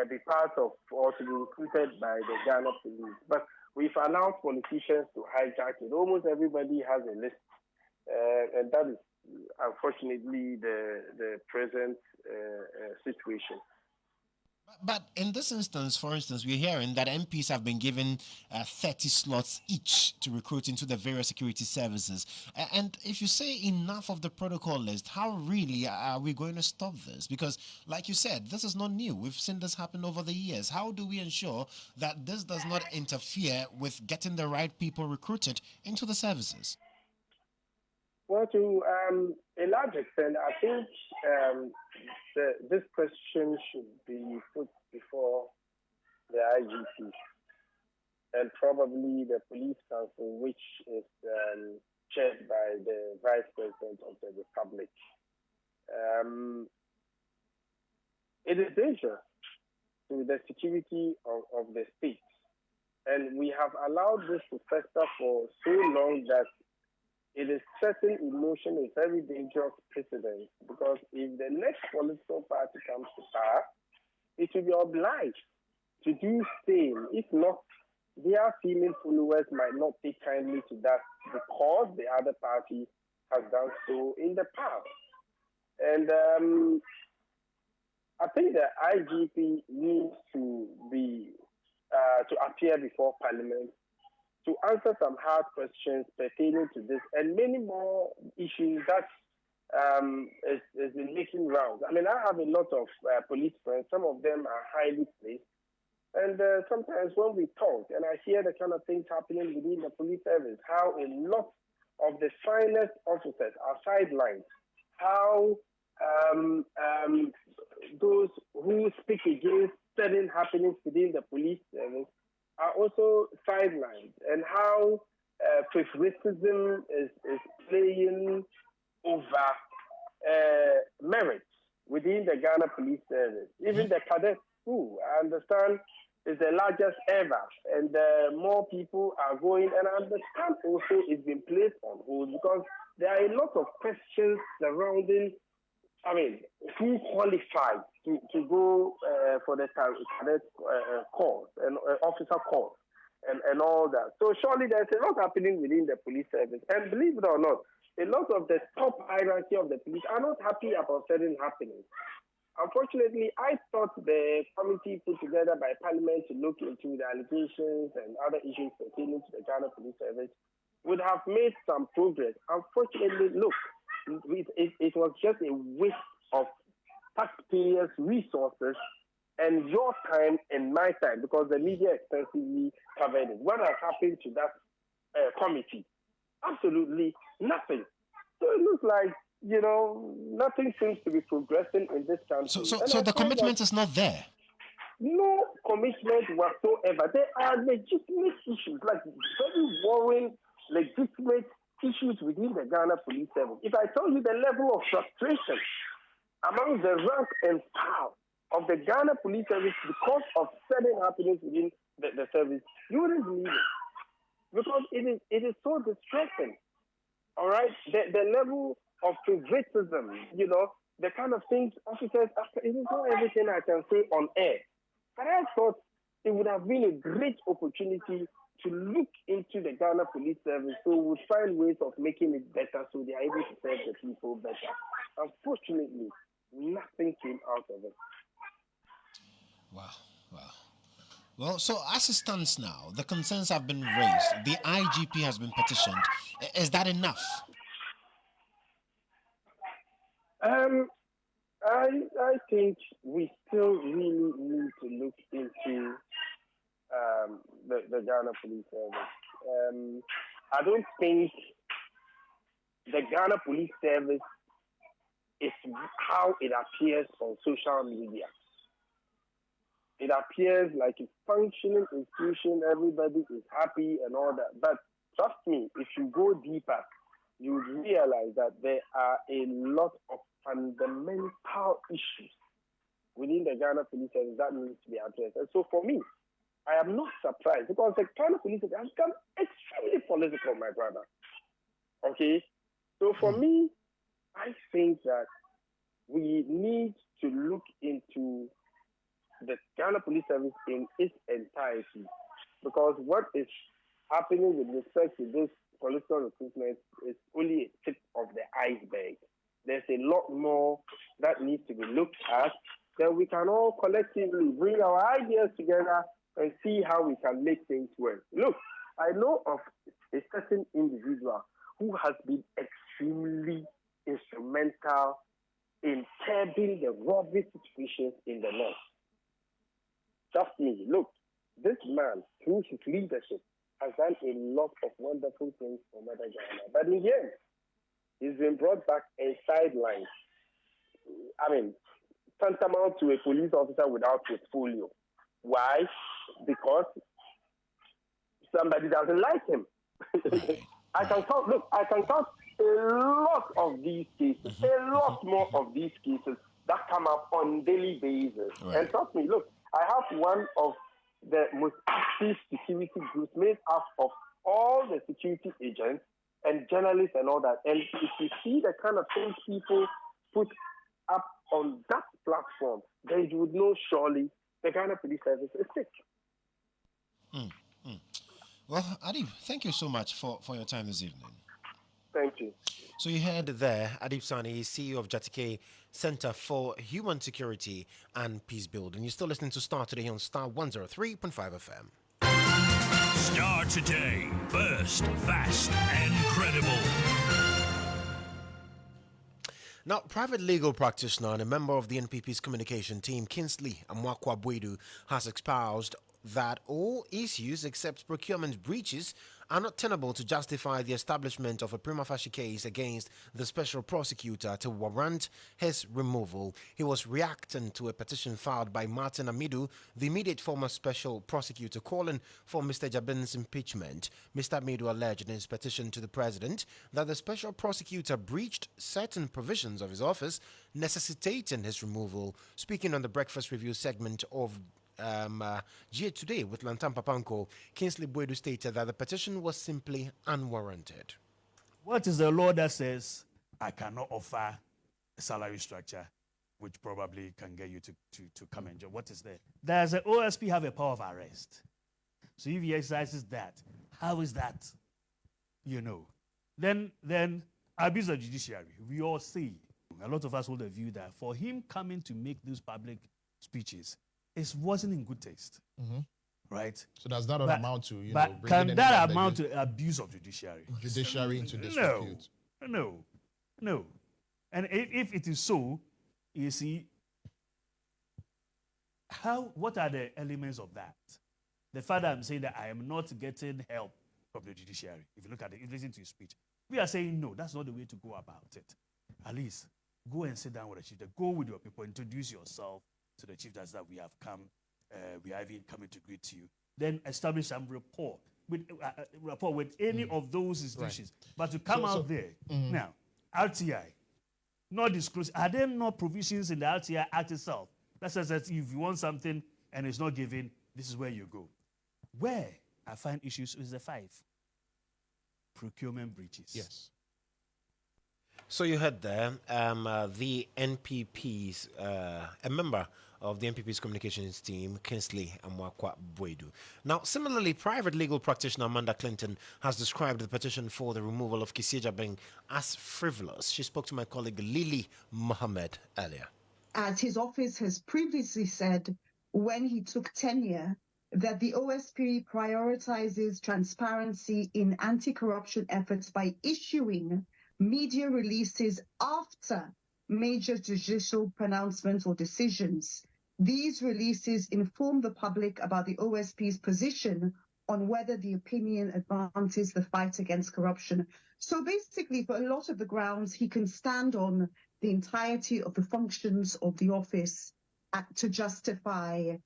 be part of or to be recruited by the Ghana police. But we've allowed politicians to hijack it. Almost everybody has a list, and that is unfortunately the present situation. But in this instance, for instance, we're hearing that MPs have been given 30 slots each to recruit into the various security services. And if you say enough of the protocol list, how really are we going to stop this? Because, like you said, this is not new. We've seen this happen over the years. How do we ensure that this does not interfere with getting the right people recruited into the services? Well, to a large extent, I think this question should be put before the IGP and probably the Police Council, which is chaired by the Vice President of the Republic. It is dangerous to the security of the state, and we have allowed this to fester for so long that it is setting emotion a very dangerous precedent, because if the next political party comes to power, it will be obliged to do same. If not, their female followers might not take kindly to that because the other party has done so in the past. And I think the IGP needs to be to appear before Parliament to answer some hard questions pertaining to this and many more issues that has been making rounds. I mean, I have a lot of police friends. Some of them are highly placed. And sometimes when we talk and I hear the kind of things happening within the police service, how a lot of the finest officers are sidelined, how those who speak against certain happenings within the police service are also sidelined, and how favoritism is playing over merit within the Ghana Police Service. Even the cadets too, I understand, is the largest ever, and more people are going, and I understand also it's been placed on hold because there are a lot of questions surrounding, I mean, who qualified to go for the cadet course and officer course. and all that. So surely there's a lot happening within the police service. And believe it or not, a lot of the top hierarchy of the police are not happy about certain happenings. Unfortunately, I thought the committee put together by Parliament to look into the allegations and other issues pertaining to the Ghana Police Service would have made some progress. Unfortunately, look, it was just a waste of taxpayers' resources and your time and my time, because the media extensively covered it. What has happened to that committee? Absolutely nothing. So it looks like, nothing seems to be progressing in this country. So the commitment is not there? No commitment whatsoever. There are legitimate issues, like very worrying, legitimate issues within the Ghana Police Service. If I tell you the level of frustration among the rank and file of the Ghana Police Service because of certain happenings within the service, you wouldn't believe it. Because it is so distressing. All right? The level of favoritism, the kind of things officers, it is not everything I can say on air. But I thought it would have been a great opportunity to look into the Ghana Police Service so we would find ways of making it better so they are able to serve the people better. Unfortunately, nothing came out of it. Wow. Well, so as it stands now, the concerns have been raised. The IGP has been petitioned. Is that enough? I think we still really need to look into the Ghana Police Service. I don't think the Ghana Police Service is how it appears on social media. It appears like a functioning institution, everybody is happy and all that. But trust me, if you go deeper, you would realize that there are a lot of fundamental issues within the Ghana Police Service that needs to be addressed. And so for me, I am not surprised because the Ghana Police Service has become extremely political, my brother. Okay? So for me, I think that we need to look into the Ghana Police Service in its entirety, because what is happening with respect to this political recruitment is only a tip of the iceberg. There's a lot more that needs to be looked at. Then we can all collectively bring our ideas together and see how we can make things work. Look, I know of a certain individual who has been extremely instrumental in curbing the robbery situations in the north. Trust me, look, this man, through his leadership, has done a lot of wonderful things for Mother Ghana. But in the end, he's been brought back and sidelined. I mean, tantamount to a police officer without portfolio. Why? Because somebody doesn't like him. I can count a lot of these cases, a lot more of these cases that come up on a daily basis. Right. And trust me, look, I have one of the most active security groups made up of all the security agents and journalists and all that. And if you see the kind of things people put up on that platform, then you would know surely the Ghana Police Service is sick. Well, Adib, thank you so much for your time this evening. Thank you. So you heard there, Adib Sani, CEO of Jatike Center for Human Security and Peace Building. You're still listening to Starr today on Starr 103.5 FM. Starr today, first, fast, and credible. Now, private legal practitioner and a member of the NPP's communication team, Kingsley Amwakwa Bwedu, has espoused that all issues except procurement breaches are not tenable to justify the establishment of a prima facie case against the special prosecutor to warrant his removal. He was reacting to a petition filed by Martin Amidu, the immediate former special prosecutor, calling for Mr. Jabin's impeachment. Mr. Amidu alleged in his petition to the president that the special prosecutor breached certain provisions of his office, necessitating his removal. Speaking on the Breakfast Review segment of GA Today with Lantan Papanko, Kingsley Bwedu stated that the petition was simply unwarranted. What is the law that says I cannot offer a salary structure which probably can get you to come and join? What is there? Does the OSP have a power of arrest? So if he exercises that, how is that? You know, then abuse of judiciary. We all see. A lot of us hold the view that for him coming to make those public speeches, it wasn't in good taste, right? So does that not amount to, but bringing can that any amount to abuse of judiciary? judiciary into disrepute? No. And if it is so, you see, what are the elements of that? The fact that I'm saying that I am not getting help from the judiciary. If you look at it, if you listen to his speech, we are saying no, that's not the way to go about it. At least go and sit down with the chief. Go with your people, introduce yourself to the chief that we have come, we are even coming to greet you. Then establish some rapport with any of those institutions. Right. But to come out there now, RTI, not disclose. Are there no provisions in the RTI Act itself that says that if you want something and it's not given, this is where you go? Where I find issues is the 5 procurement breaches. Yes. So you heard there the NPP's, a member of the NPP's communications team, Kingsley Amwakwa Bwedu. Now, similarly, private legal practitioner Amanda Clinton has described the petition for the removal of Kisieja Beng as frivolous. She spoke to my colleague Lily Mohammed earlier. As his office has previously said when he took tenure, that the OSP prioritizes transparency in anti-corruption efforts by issuing media releases after major judicial pronouncements or decisions. These releases inform the public about the OSP's position on whether the opinion advances the fight against corruption. So basically, for a lot of the grounds, he can stand on the entirety of the functions of the office to justify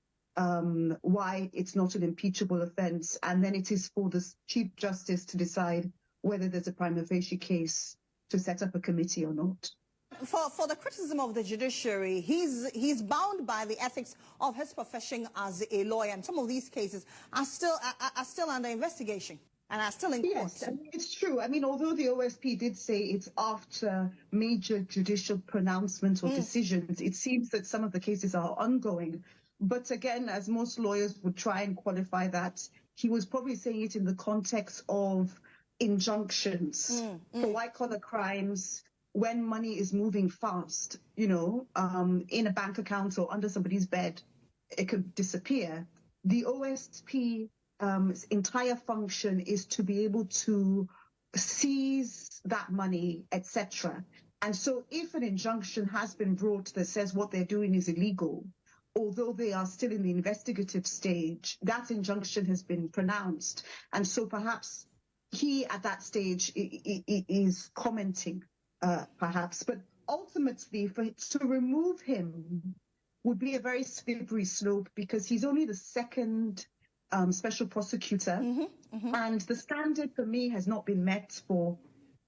why it's not an impeachable offense. And then it is for the Chief Justice to decide whether there's a prima facie case to set up a committee or not. For the criticism of the judiciary, he's bound by the ethics of his profession as a lawyer, and some of these cases are still under investigation and are still in court. Yes, it's true. I mean, although the OSP did say it's after major judicial pronouncements or decisions, it seems that some of the cases are ongoing. But again, as most lawyers would try and qualify that, he was probably saying it in the context of injunctions for white-collar crimes when money is moving fast, in a bank account or under somebody's bed, it could disappear. The OSP's entire function is to be able to seize that money, etc. And so if an injunction has been brought that says what they're doing is illegal, although they are still in the investigative stage, that injunction has been pronounced. And so perhaps he, at that stage, is commenting, perhaps. But ultimately, to remove him would be a very slippery slope because he's only the second special prosecutor. And the standard for me has not been met for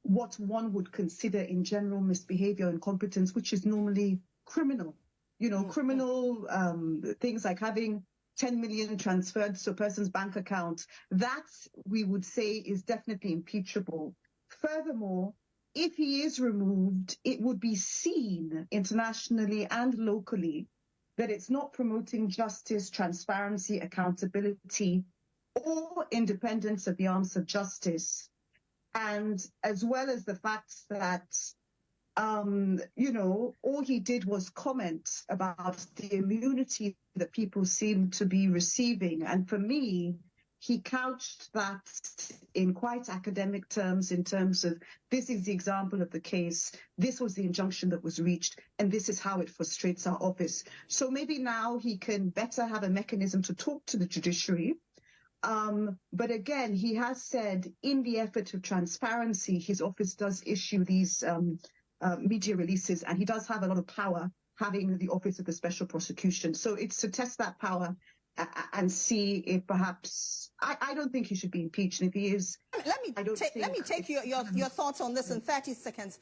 what one would consider in general misbehavior and incompetence, which is normally criminal. Criminal things like having 10 million transferred to a person's bank account, that we would say is definitely impeachable. Furthermore, if he is removed, it would be seen internationally and locally that it's not promoting justice, transparency, accountability, or independence of the arms of justice. And as well as the fact that all he did was comment about the immunity that people seem to be receiving. And for me, he couched that in quite academic terms, in terms of this is the example of the case, this was the injunction that was reached, and this is how it frustrates our office. So maybe now he can better have a mechanism to talk to the judiciary. But again, he has said in the effort of transparency, his office does issue these media releases, and he does have a lot of power having the Office of the Special Prosecution. So it's to test that power and see if perhaps I don't think he should be impeached. And if he is, let me take your thoughts on this in 30 seconds.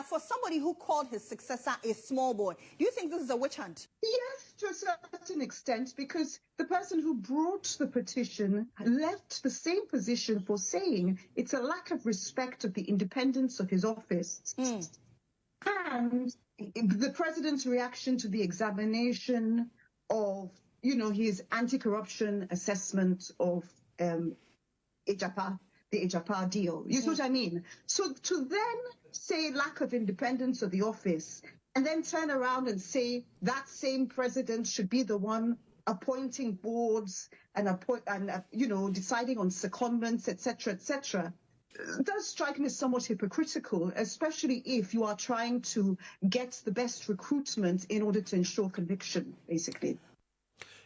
For somebody who called his successor a small boy, do you think this is a witch hunt? Yes, to a certain extent, because the person who brought the petition left the same position for saying it's a lack of respect of the independence of his office. And the president's reaction to the examination of his anti-corruption assessment of Ejapa, the Ejapa deal. You see what I mean? So to then say lack of independence of the office and then turn around and say that same president should be the one appointing boards and deciding on secondments, etc., does strike me as somewhat hypocritical, especially if you are trying to get the best recruitment in order to ensure conviction, basically.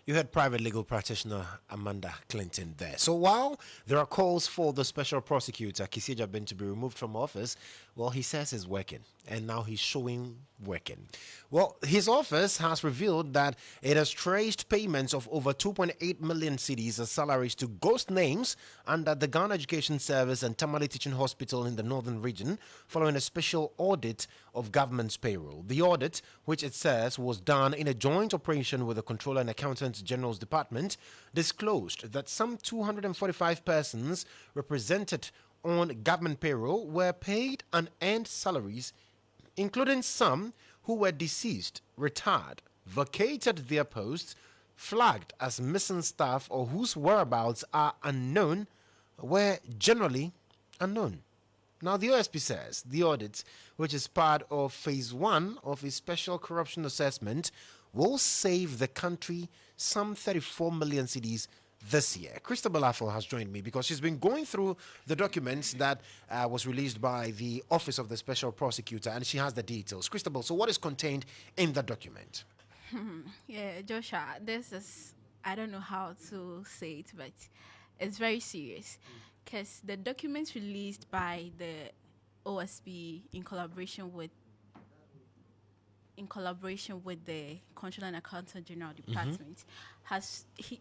You had private legal practitioner Amanda Clinton there. So while there are calls for the special prosecutor, Kisija Ben, to be removed from office, well, he says he's working. And now he's showing working. Well, his office has revealed that it has traced payments of over 2.8 million cedis as salaries to ghost names under the Ghana Education Service and Tamale Teaching Hospital in the northern region following a special audit of government's payroll. The audit, which it says was done in a joint operation with the Controller and Accountant General's Department, disclosed that some 245 persons represented on government payroll were paid and earned salaries, including some who were deceased, retired, vacated their posts, flagged as missing staff, or whose whereabouts are unknown, were generally unknown. Now, the OSP says the audit, which is part of phase 1 of a special corruption assessment, will save the country some 34 million cedis this year. Christabel Affle has joined me because she's been going through the documents that was released by the Office of the Special Prosecutor, and she has the details. Christabel, so what is contained in the document? Yeah, Joshua, this is, I don't know how to say it, but it's very serious because the documents released by the OSP in collaboration with the Controller and Accountant General Department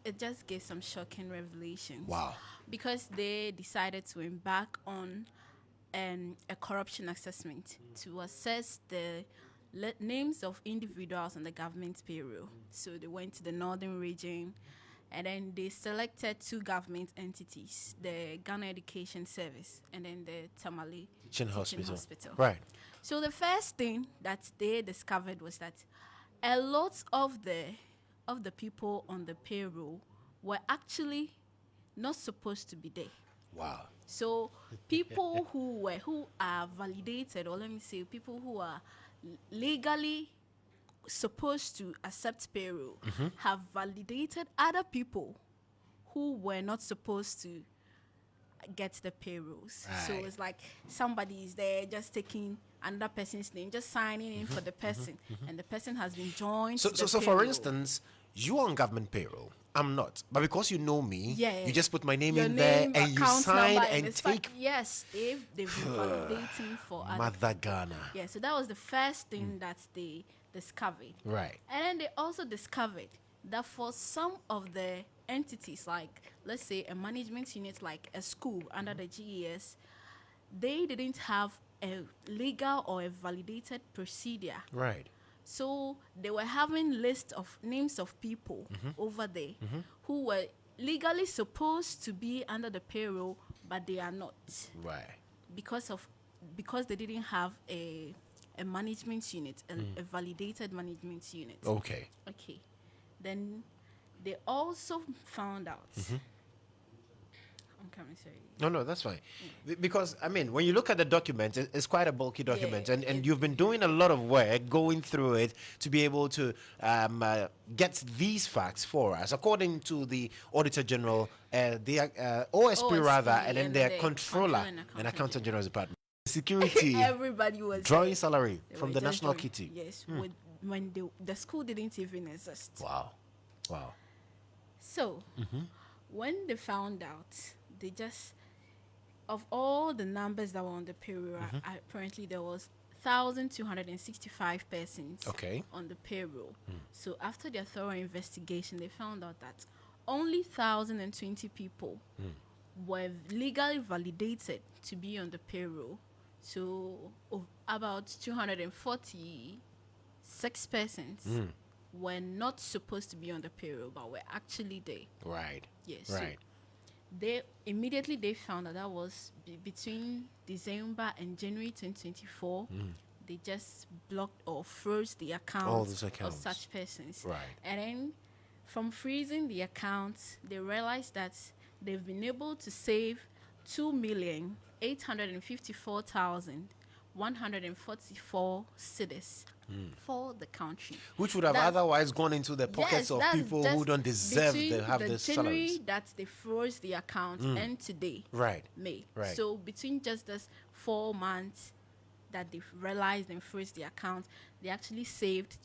it just gave some shocking revelations. Wow. Because they decided to embark on a corruption assessment to assess the names of individuals on the government payroll. So they went to the northern region and then they selected 2 government entities, the Ghana Education Service and then the Tamale Teaching Hospital. Right. So the first thing that they discovered was that a lot of the people on the payroll were actually not supposed to be there. Wow. So people who are validated, or let me say people who are legally supposed to accept payroll have validated other people who were not supposed to get the payrolls. Right. So it's like somebody is there just taking another person's name, just signing in for the person, and the person has been joined. So, to the so for payroll. instance, you are on government payroll. I'm not. But because you know me, Yeah. you just put my name Your in there name, and you account sign number, and it's take. Yes, they've been validating for other. Mother Ghana. Yeah, so that was the first thing that they discovered. Right. And then they also discovered that for some of the entities, like let's say a management unit like a school under the GES, they didn't have a legal or a validated procedure. Right. So they were having lists of names of people over there who were legally supposed to be under the payroll, but they are not. Right. Because they didn't have a management unit, a validated management unit. Okay. Okay. Then they also found out. I'm coming, sorry. No, that's fine. Because, I mean, when you look at the document, it's quite a bulky document. And you've been doing a lot of work going through it to be able to get these facts for us. According to the Auditor General, the OSP rather, and then their Controller and Accountant General's Department. Security. Everybody was drawing salary they from were the just national drawing- kitty. Yes, when the school didn't even exist. Wow. So, when they found out, they just, of all the numbers that were on the payroll, apparently there was 1,265 persons on the payroll. So after their thorough investigation, they found out that only 1,020 people were legally validated to be on the payroll. So about 246 persons were not supposed to be on the payroll, but were actually there. Right. Yes. Right. So they found that was between December and January 2024. They just blocked or froze the All accounts those of accounts. such persons. Right. And then From freezing the accounts, they realized that they've been able to save 2,854,144 cedis for the country. Which would have otherwise gone into the pockets of people who don't deserve to have the January salaries. that they froze the account and today, May. Right. So between just this 4 months that they realized and froze the account, they actually saved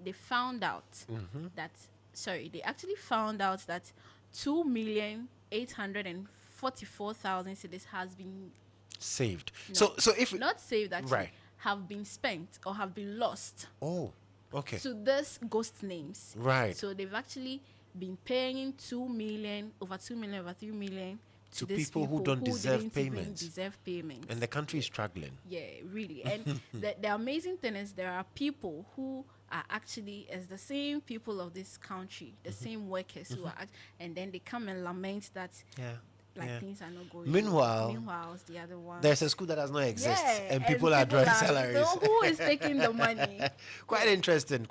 they found out that 2,844,000 cedis has been saved. no, So if not saved actually, right. have been spent or have been lost. Oh, okay. So this ghost names. Right. So they've actually been paying 2 million, over 2 million, over 3 million to these people who don't deserve didn't even payments. deserve payments. And the country is struggling. Yeah, really. And the amazing thing is there are people who are actually as the same people of this country, the same workers who are, and then they come and lament that things are not going. Meanwhile, it's the other one. There's a school that does not exist, Yeah, and people are drawing salaries. So who is taking the money? Quite interesting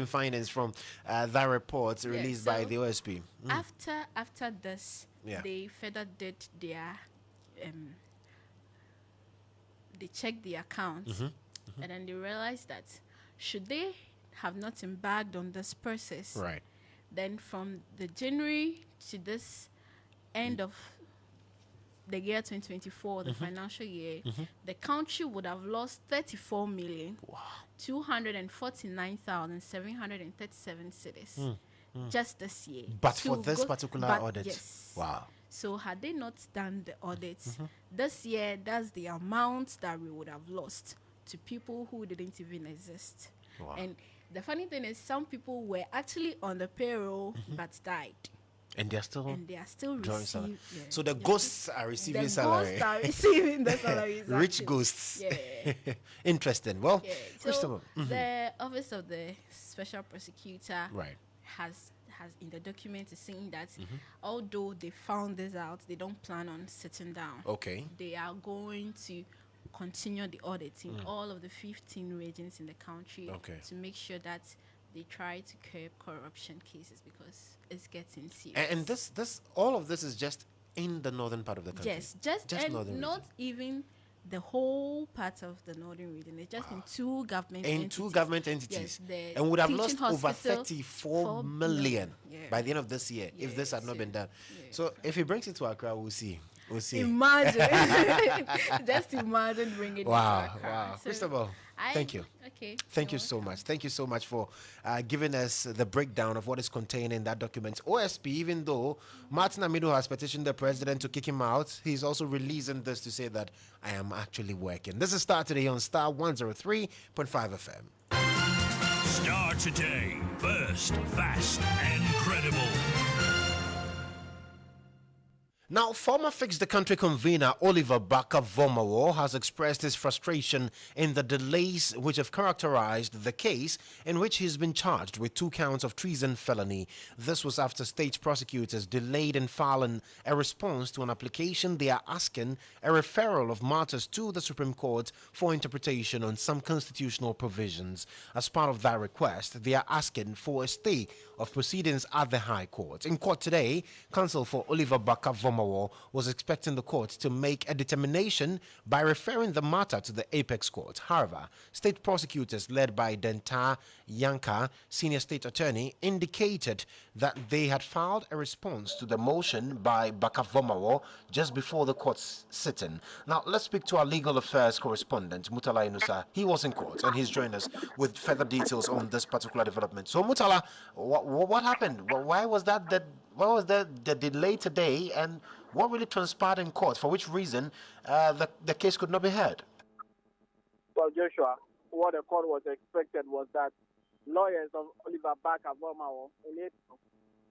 findings from that report released by the OSP. After this, they further did their they checked the accounts, and then they realized that should they have not embarked on this process, right, then from the January to this end of the year 2024, the financial year, the country would have lost 34,249,737 cedis just this year. But for this particular audit, yes. Wow. So had they not done the audits this year, that's the amount that we would have lost to people who didn't even exist. Wow. And the funny thing is, some people were actually on the payroll but died. And they are still drawing salary. Yeah, so the ghosts are receiving the salary. Ghosts are receiving the salaries. Rich actually. ghosts. Yeah. Interesting. Well, So the Office of the Special Prosecutor has in the document is saying that although they found this out, they don't plan on sitting down. Okay. They are going to continue the audit in all of the 15 regions in the country to make sure that they try to curb corruption cases because it's getting serious. And all of this is just in the northern part of the country. Yes, just and northern not region. even the whole part of the northern region. It's just in two government entities. Yes, the and would have teaching lost over hospital, 34 million Yeah. by the end of this year if this had not been done. So if he brings it to Accra, we'll see. Imagine. Just imagine bringing it to Accra. Wow. So Christopher, thank you. Okay. Thank you so much. Thank you so much for giving us the breakdown of what is contained in that document. OSP, even though Martin Amido has petitioned the president to kick him out, he's also releasing this to say that I am actually working. This is Starr Today on Starr 103.5 FM. Starr Today, first, fast, and credible. Now, former Fix the Country convener Oliver Barker-Vormawor has expressed his frustration in the delays which have characterized the case in which he's been charged with 2 counts of treason felony. This was after state prosecutors delayed in filing a response to an application they are asking a referral of matters to the Supreme Court for interpretation on some constitutional provisions. As part of that request, they are asking for a stay of proceedings at the High Court. In court today, counsel for Oliver Barker-Vormawor was expecting the court to make a determination by referring the matter to the Apex Court. However, state prosecutors led by Denta Yanka, senior state attorney, indicated that they had filed a response to the motion by Barker-Vormawor just before the court's sitting. Now, let's speak to our legal affairs correspondent, Mutala Inusa. He was in court and he's joined us with further details on this particular development. So, Mutala, what happened? Why was that the delay today, and what really transpired in court? For which reason the case could not be heard? Well, Joshua, what the court was expected was that lawyers of Oliver Barker-Vormawor in April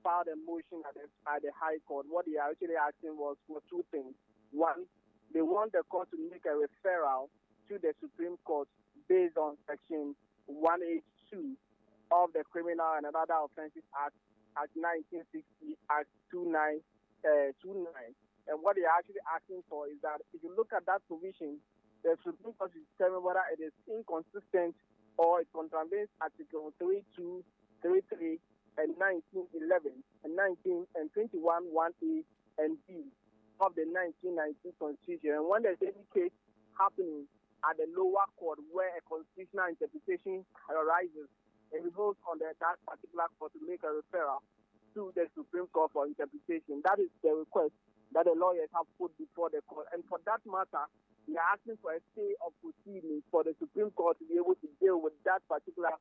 filed a motion at the High Court. What they are actually asking was for 2 things. One, they want the court to make a referral to the Supreme Court based on Section 182 of the Criminal and Other Offences Act 1960, Act 29. And what they are actually asking for is that if you look at that provision, the Supreme Court will determine whether it is inconsistent or it contravenes Article 32, 33, and 1911 and 19 and 21 1A and B of the 1990 Constitution. And when there's any case happening at the lower court where a constitutional interpretation arises, it revolves on that particular court to make a referral to the Supreme Court for interpretation. That is the request that the lawyers have put before the court. And for that matter, we are asking for a stay of proceedings for the Supreme Court to be able to deal with that particular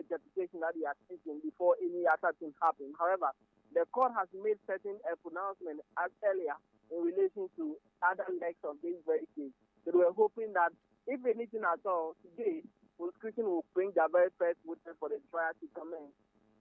interpretation that they are seeking before any other thing happens. However, the court has made certain pronouncements as earlier in relation to other legs of this very case. So we are hoping that if anything at all, today, prosecution will bring their very first witness for the trial to come in.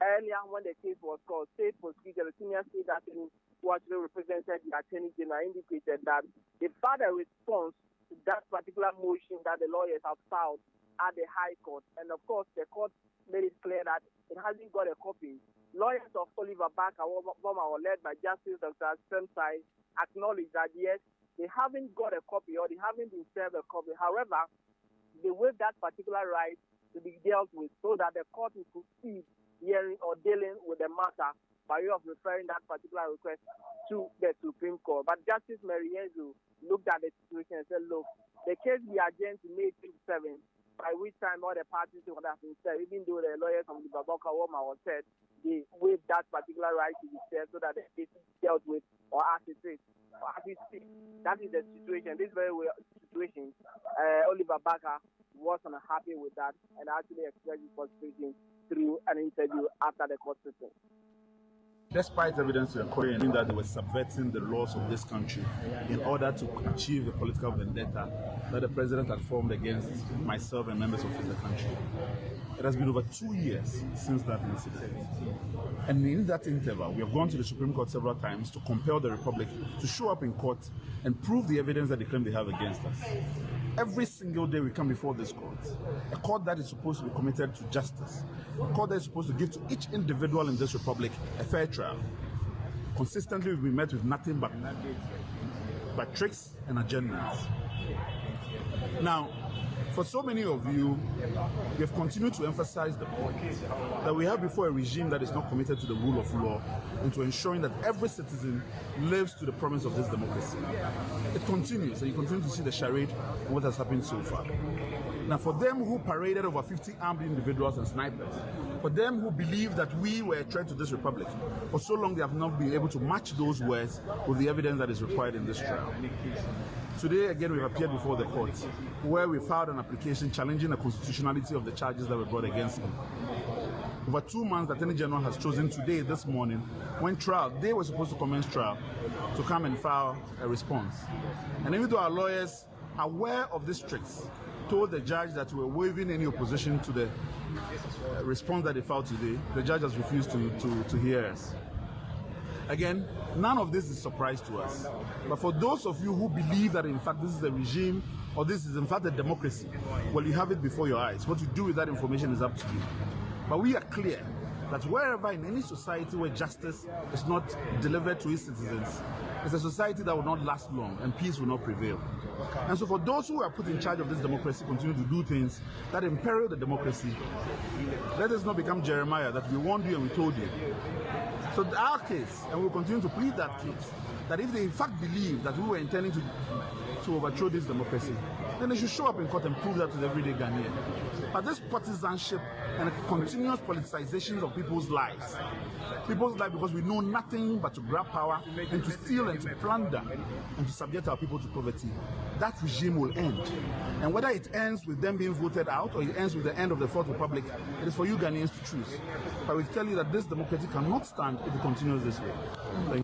Earlier, when the case was called, state prosecutor, the senior state attorney who actually represented the attorney general indicated that they filed a response to that particular motion that the lawyers have filed at the High Court. And of course, the court made it clear that it hasn't got a copy. Lawyers of Oliver Barker, led by Justice Dr. Stemside, acknowledged that yes, they haven't got a copy or they haven't been served a copy. However, they waive that particular right to be dealt with so that the court will proceed hearing or dealing with the matter by way of referring that particular request to the Supreme Court. But Justice Marienzu looked at the situation and said, look, the case we adjourned to May 27, by which time all the parties would have been served, even though the lawyers from the Baboka Woma was said, they waived that particular right to be served so that the case is dealt with or as it is. As we speak, that is the situation. This very situation, Oliver Barker wasn't happy with that and actually expressed his frustration through an interview after the court sitting. Despite evidence recording that they were subverting the laws of this country in order to achieve the political vendetta that the president had formed against myself and members of the country. It has been over 2 years since that incident. And in that interval, we have gone to the Supreme Court several times to compel the Republic to show up in court and prove the evidence that they claim they have against us. Every single day we come before this court, a court that is supposed to be committed to justice, a court that is supposed to give to each individual in this republic a fair trial. Consistently, we've been met with nothing but tricks and agendas. Now, for so many of you, we have continued to emphasize the point that we have before a regime that is not committed to the rule of law and to ensuring that every citizen lives to the promise of this democracy. It continues, and you continue to see the charade and what has happened so far. Now, for them who paraded over 50 armed individuals and snipers, for them who believe that we were a threat to this republic, for so long they have not been able to match those words with the evidence that is required in this trial. Today, again, we've appeared before the court, where we filed an application challenging the constitutionality of the charges that were brought against me. Over 2 months, the Attorney General has chosen today, this morning, when they were supposed to commence trial, to come and file a response. And even though our lawyers, aware of these tricks, told the judge that we were waiving any opposition to the response that they filed today, the judge has refused to hear us. Again, none of this is a surprise to us. But for those of you who believe that in fact this is a regime or this is in fact a democracy, well, you have it before your eyes. What you do with that information is up to you. But we are clear that wherever in any society where justice is not delivered to its citizens, it's a society that will not last long and peace will not prevail. And so for those who are put in charge of this democracy continue to do things that imperil the democracy, let us not become Jeremiah, that we warned you and we told you. So our case, and we'll continue to plead that case, that if they in fact believe that we were intending to overthrow this democracy, then they should show up in court and prove that to the everyday Ghanaian. But this partisanship and the continuous politicization of people's lives because we know nothing but to grab power and to steal and to plunder and to subject our people to poverty, that regime will end. And whether it ends with them being voted out or it ends with the end of the Fourth Republic, it is for you Ghanaians to choose. But we tell you that this democracy cannot stand if it continues this way. Thank you.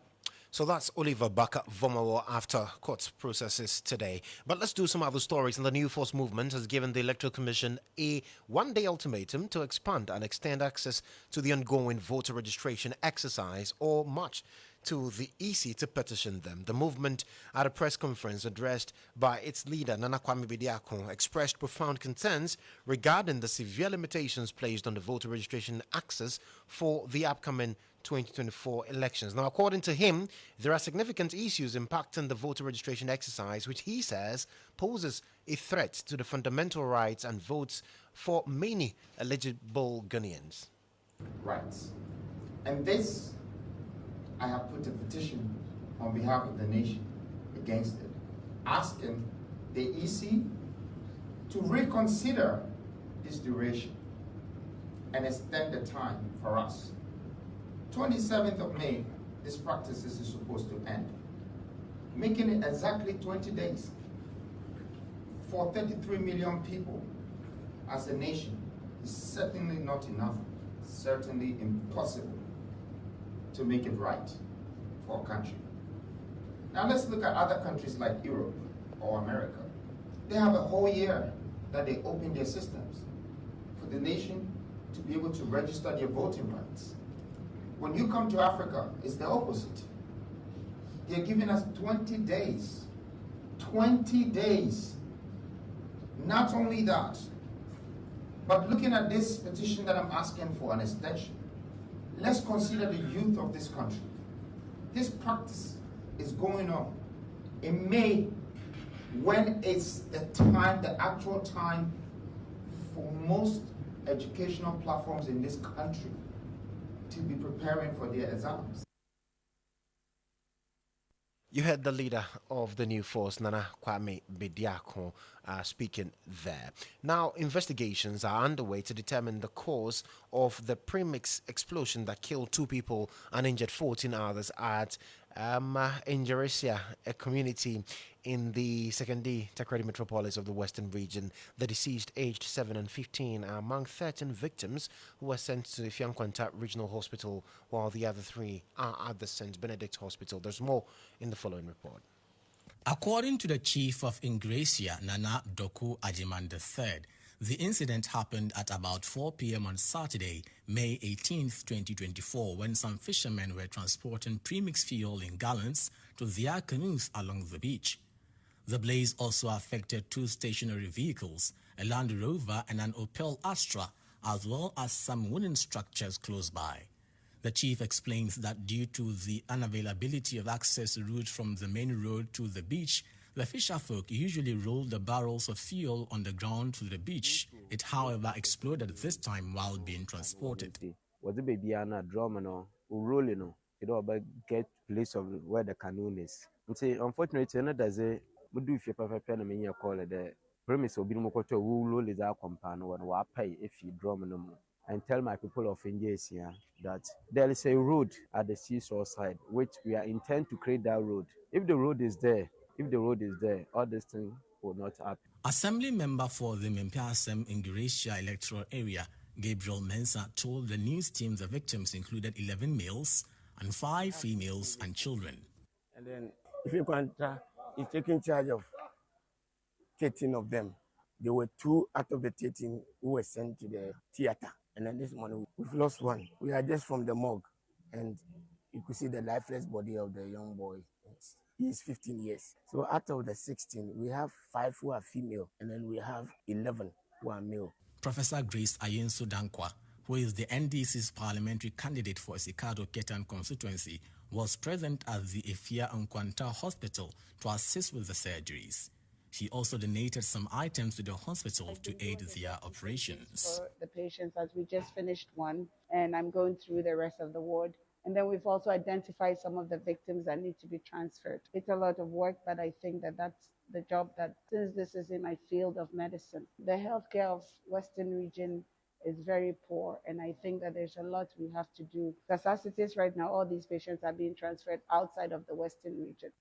So that's Oliver Barker Vomawo after court processes today. But let's do some other stories. And the New Force movement has given the Electoral Commission a one-day ultimatum to expand and extend access to the ongoing voter registration exercise or march to the EC to petition them. The movement, at a press conference addressed by its leader, Nana Kwame Bediako, expressed profound concerns regarding the severe limitations placed on the voter registration access for the upcoming 2024 elections. Now, according to him, there are significant issues impacting the voter registration exercise, which he says poses a threat to the fundamental rights and votes for many eligible Ghanaians. Rights. And this, I have put a petition on behalf of the nation against it, asking the EC to reconsider this duration and extend the time for us. 27th of May, this practice is supposed to end, making it exactly 20 days. For 33 million people as a nation is certainly not enough, certainly impossible to make it right for a country. Now let's look at other countries like Europe or America. They have a whole year that they open their systems for the nation to be able to register their voting rights. When you come to Africa, it's the opposite. They're giving us 20 days. 20 days. Not only that, but looking at this petition that I'm asking for an extension, let's consider the youth of this country. This practice is going on in May, when it's the time, the actual time for most educational platforms in this country to be preparing for their exams. You heard the leader of the new force, Nana Kwame Bediako, speaking there. Now, investigations are underway to determine the cause of the premix explosion that killed 2 people and injured 14 others at Ingeresia, a community in the Sekondi Takoradi metropolis of the Western region. The deceased, aged 7 and 15, are among 13 victims who were sent to the Fiankwanta Regional Hospital, while the other 3 are at the St. Benedict Hospital. There's more in the following report. According to the chief of Ingracia, Nana Doku Ajiman III, the incident happened at about 4 p.m. on Saturday, May 18, 2024, when some fishermen were transporting premixed fuel in gallons to their canoes along the beach. The blaze also affected 2 stationary vehicles, a Land Rover and an Opel Astra, as well as some wooden structures close by. The chief explains that due to the unavailability of access route from the main road to the beach, the fisherfolk usually roll the barrels of fuel on the ground to the beach. It, however, exploded this time while being transported. Was the baby and a drum no, rolling no, it all about get place of where the canoe is. And say, unfortunately, another say, we do if you prefer pen and you call it the premise of being more to roll is our companion when we pay if you drum no more. And tell my people of India that there is a road at the seashore side, which we are intent to create that road. If the road is there, all this thing will not happen. Assembly member for the Mempiasem Ingracia electoral area, Kodjo Mensah, told the news team the victims included 11 males and 5 females and children. And then if you is taking charge of 13 of them. There were 2 out of the 13 who were sent to the theater. And then this morning, we've lost 1. We are just from the morgue. And you could see the lifeless body of the young boy. He is 15 years. So out of the 16, we have 5 who are female. And then we have 11 who are male. Professor Grace Ayenso Dankwa, who is the NDC's parliamentary candidate for Sikado Ketan constituency, was present at the Efia Nkwanta Hospital to assist with the surgeries. He also donated some items to the hospital to aid their operations. For the patients, as we just finished one, and I'm going through the rest of the ward. And then we've also identified some of the victims that need to be transferred. It's a lot of work, but I think that that's the job that, since this is in my field of medicine, the healthcare of Western region is very poor. And I think that there's a lot we have to do. Because as it is right now, all these patients are being transferred outside of the Western region.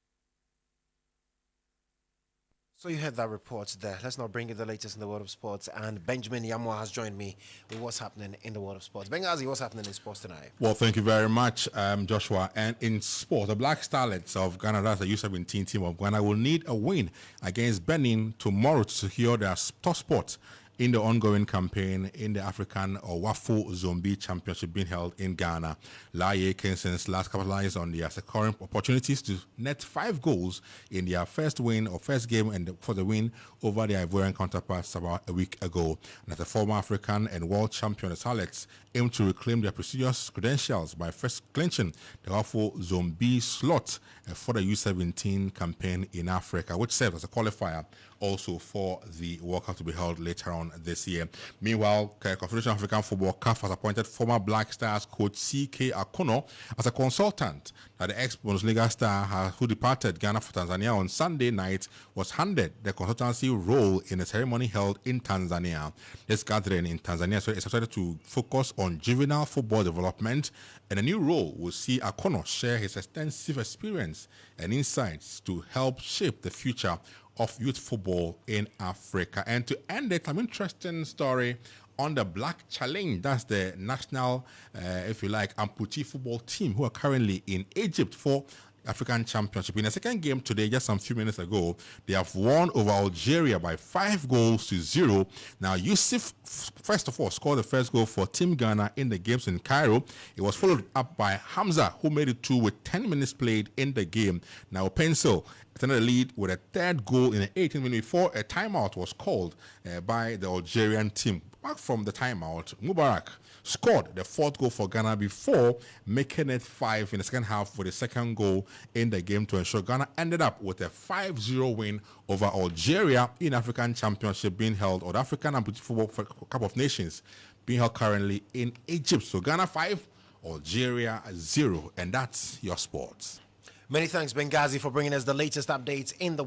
So you heard that report there. Let's now bring you the latest in the world of sports. And Benjamin Yamwa has joined me with what's happening in the world of sports. Bengazi, what's happening in sports tonight? Well, thank you very much, Joshua. And in sport, the Black Starlets of Ghana, that's the U17 team of Ghana, will need a win against Benin tomorrow to secure their top spot in the ongoing campaign in the African or WAFO Zone B Championship being held in Ghana. Laie Kinson's last capitalized on their securing opportunities to net 5 goals in their first win or first game and for the win over their Ivorian counterparts about a week ago. And as a former African and world champion, the Starlets aim to reclaim their prestigious credentials by first clinching the WAFO Zone B slot for the U17 campaign in Africa, which serves as a qualifier also for the World Cup to be held later on on this year. Meanwhile, Confederation of African Football CAF has appointed former Black Stars coach C.K. Akono as a consultant. Now, the ex-Bundesliga star who departed Ghana for Tanzania on Sunday night was handed the consultancy role in a ceremony held in Tanzania. This gathering in Tanzania is expected to focus on juvenile football development, and a new role will see Akono share his extensive experience and insights to help shape the future of youth football in Africa. And to end it, an interesting story on the Black Challenge. That's the national, if you like, amputee football team who are currently in Egypt for African Championship. In the second game today, just some few minutes ago, they have won over Algeria by 5-0. Now, Yusuf, first of all, scored the first goal for Team Ghana in the games in Cairo. It was followed up by Hamza, who made it 2 with 10 minutes played in the game. Now, Pencil extended the lead with a third goal in the 18th minute before a timeout was called by the Algerian team. Back from the timeout, Mubarak scored the fourth goal for Ghana before making it 5 in the second half with the second goal in the game to ensure Ghana ended up with a 5-0 win over Algeria in African Championship being held, or the African Amputee Football Cup of Nations being held currently in Egypt. So Ghana 5, Algeria 0, and that's your sports. Many thanks, Benghazi, for bringing us the latest updates in the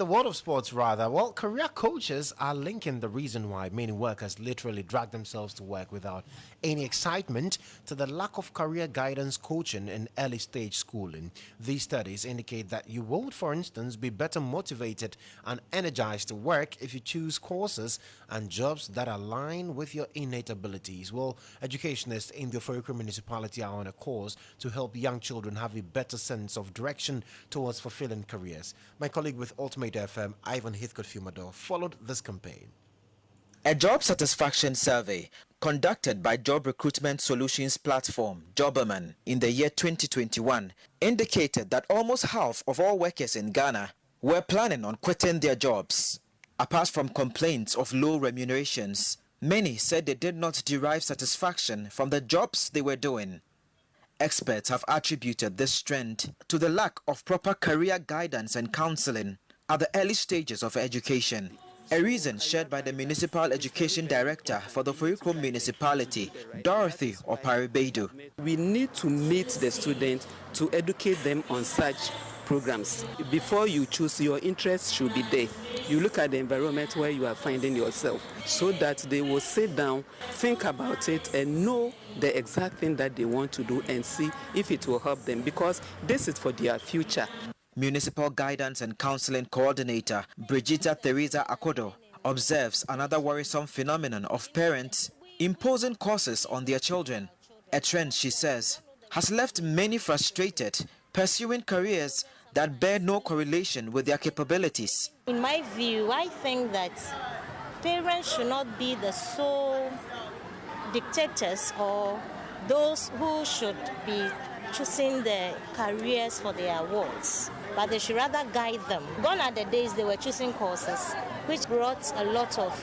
world of sports, rather. Well, career coaches are linking the reason why many workers literally drag themselves to work without any excitement to the lack of career guidance coaching in early stage schooling. These studies indicate that you will, for instance, be better motivated and energized to work if you choose courses and jobs that align with your innate abilities. Well, educationists in the Oforikwe municipality are on a course to help young children have a better sense of direction towards fulfilling careers. My colleague with Ultimate FM, Ivan Heathcote-Fumador, followed this campaign. A job satisfaction survey conducted by job recruitment solutions platform Jobberman in the year 2021 indicated that almost half of all workers in Ghana were planning on quitting their jobs. Apart from complaints of low remunerations, many said they did not derive satisfaction from the jobs they were doing. Experts have attributed this trend to the lack of proper career guidance and counseling at the early stages of education, a reason shared by the Municipal Education Director for the Oforikwe municipality, Dorothy Oparibedu. We need to meet the students to educate them on such programs. Before you choose, your interest should be there. You look at the environment where you are finding yourself so that they will sit down, think about it, and know the exact thing that they want to do and see if it will help them, because this is for their future. Municipal Guidance and Counseling Coordinator Brigida Theresa Akodo observes another worrisome phenomenon of parents imposing courses on their children, a trend, she says, has left many frustrated pursuing careers that bear no correlation with their capabilities. In my view, I think that parents should not be the sole dictators or those who should be choosing the careers for their wards, but they should rather guide them. Gone are the days they were choosing courses, which brought a lot of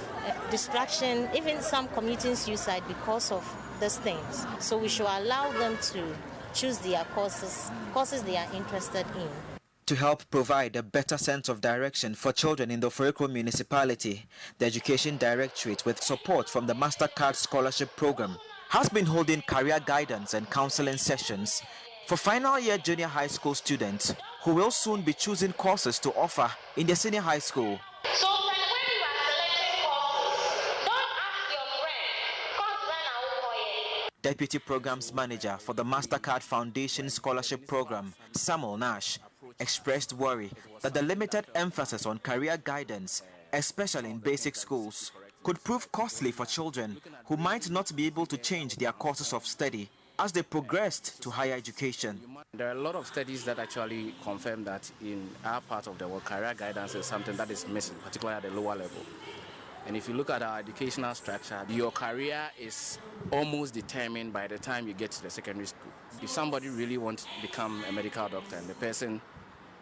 distraction, even some commuting suicide because of these things. So we should allow them to choose their courses they are interested in. To help provide a better sense of direction for children in the Oforikwe municipality, the Education Directorate, with support from the MasterCard Scholarship Program, has been holding career guidance and counseling sessions for final year junior high school students who will soon be choosing courses to offer in their senior high school. So when you are selecting courses, don't ask your friend, "Course when I will." Deputy Programs Manager for the MasterCard Foundation Scholarship Program, Samuel Nash, expressed worry that the limited emphasis on career guidance, especially in basic schools, could prove costly for children who might not be able to change their courses of study as they progressed to higher education. There are a lot of studies that actually confirm that in our part of the world, career guidance is something that is missing, particularly at the lower level. And if you look at our educational structure, your career is almost determined by the time you get to the secondary school. If somebody really wants to become a medical doctor and the person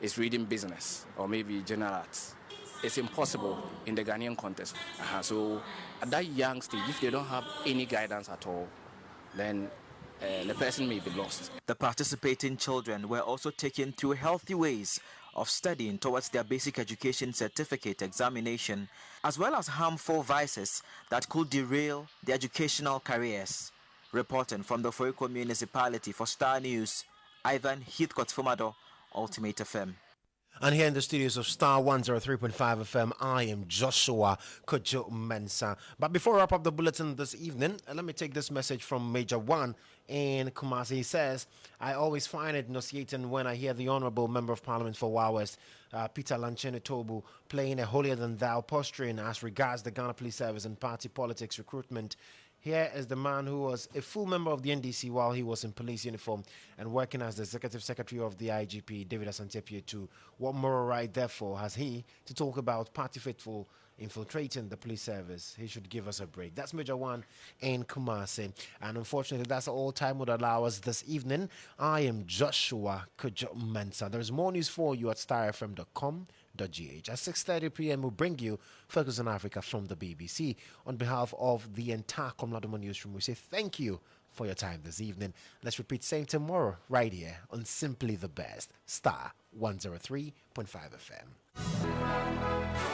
is reading business or maybe general arts, it's impossible in the Ghanaian context. So at that young stage, if they don't have any guidance at all, then the person may be lost. The participating children were also taken through healthy ways of studying towards their basic education certificate examination, as well as harmful vices that could derail their educational careers. Reporting from the Foriko municipality for Star News, Ivan Heathcote Fumado, Ultimate FM. And here in the studios of Star 103.5 FM, I am Joshua Kodjo Mensah. But before I wrap up the bulletin this evening, let me take this message from Major One in Kumasi. He says, I always find it nauseating when I hear the Honourable Member of Parliament for Wa West, Peter Lanchene Tobu, playing a holier-than-thou posturing as regards the Ghana Police Service and party politics recruitment. Here is the man who was a full member of the NDC while he was in police uniform and working as the executive secretary of the IGP, David Asante too. What moral right, therefore, has he to talk about party faithful infiltrating the police service? He should give us a break. That's Major One in Kumasi. And unfortunately, that's all time would allow us this evening. I am Joshua Kodjo Mensah. There's more news for you at starfm.com. At 6:30 p.m. we'll bring you Focus on Africa from the BBC. On behalf of the entire Komladomo newsroom, we say thank you for your time this evening. Let's repeat same tomorrow right here on Simply the Best, Star 103.5 FM.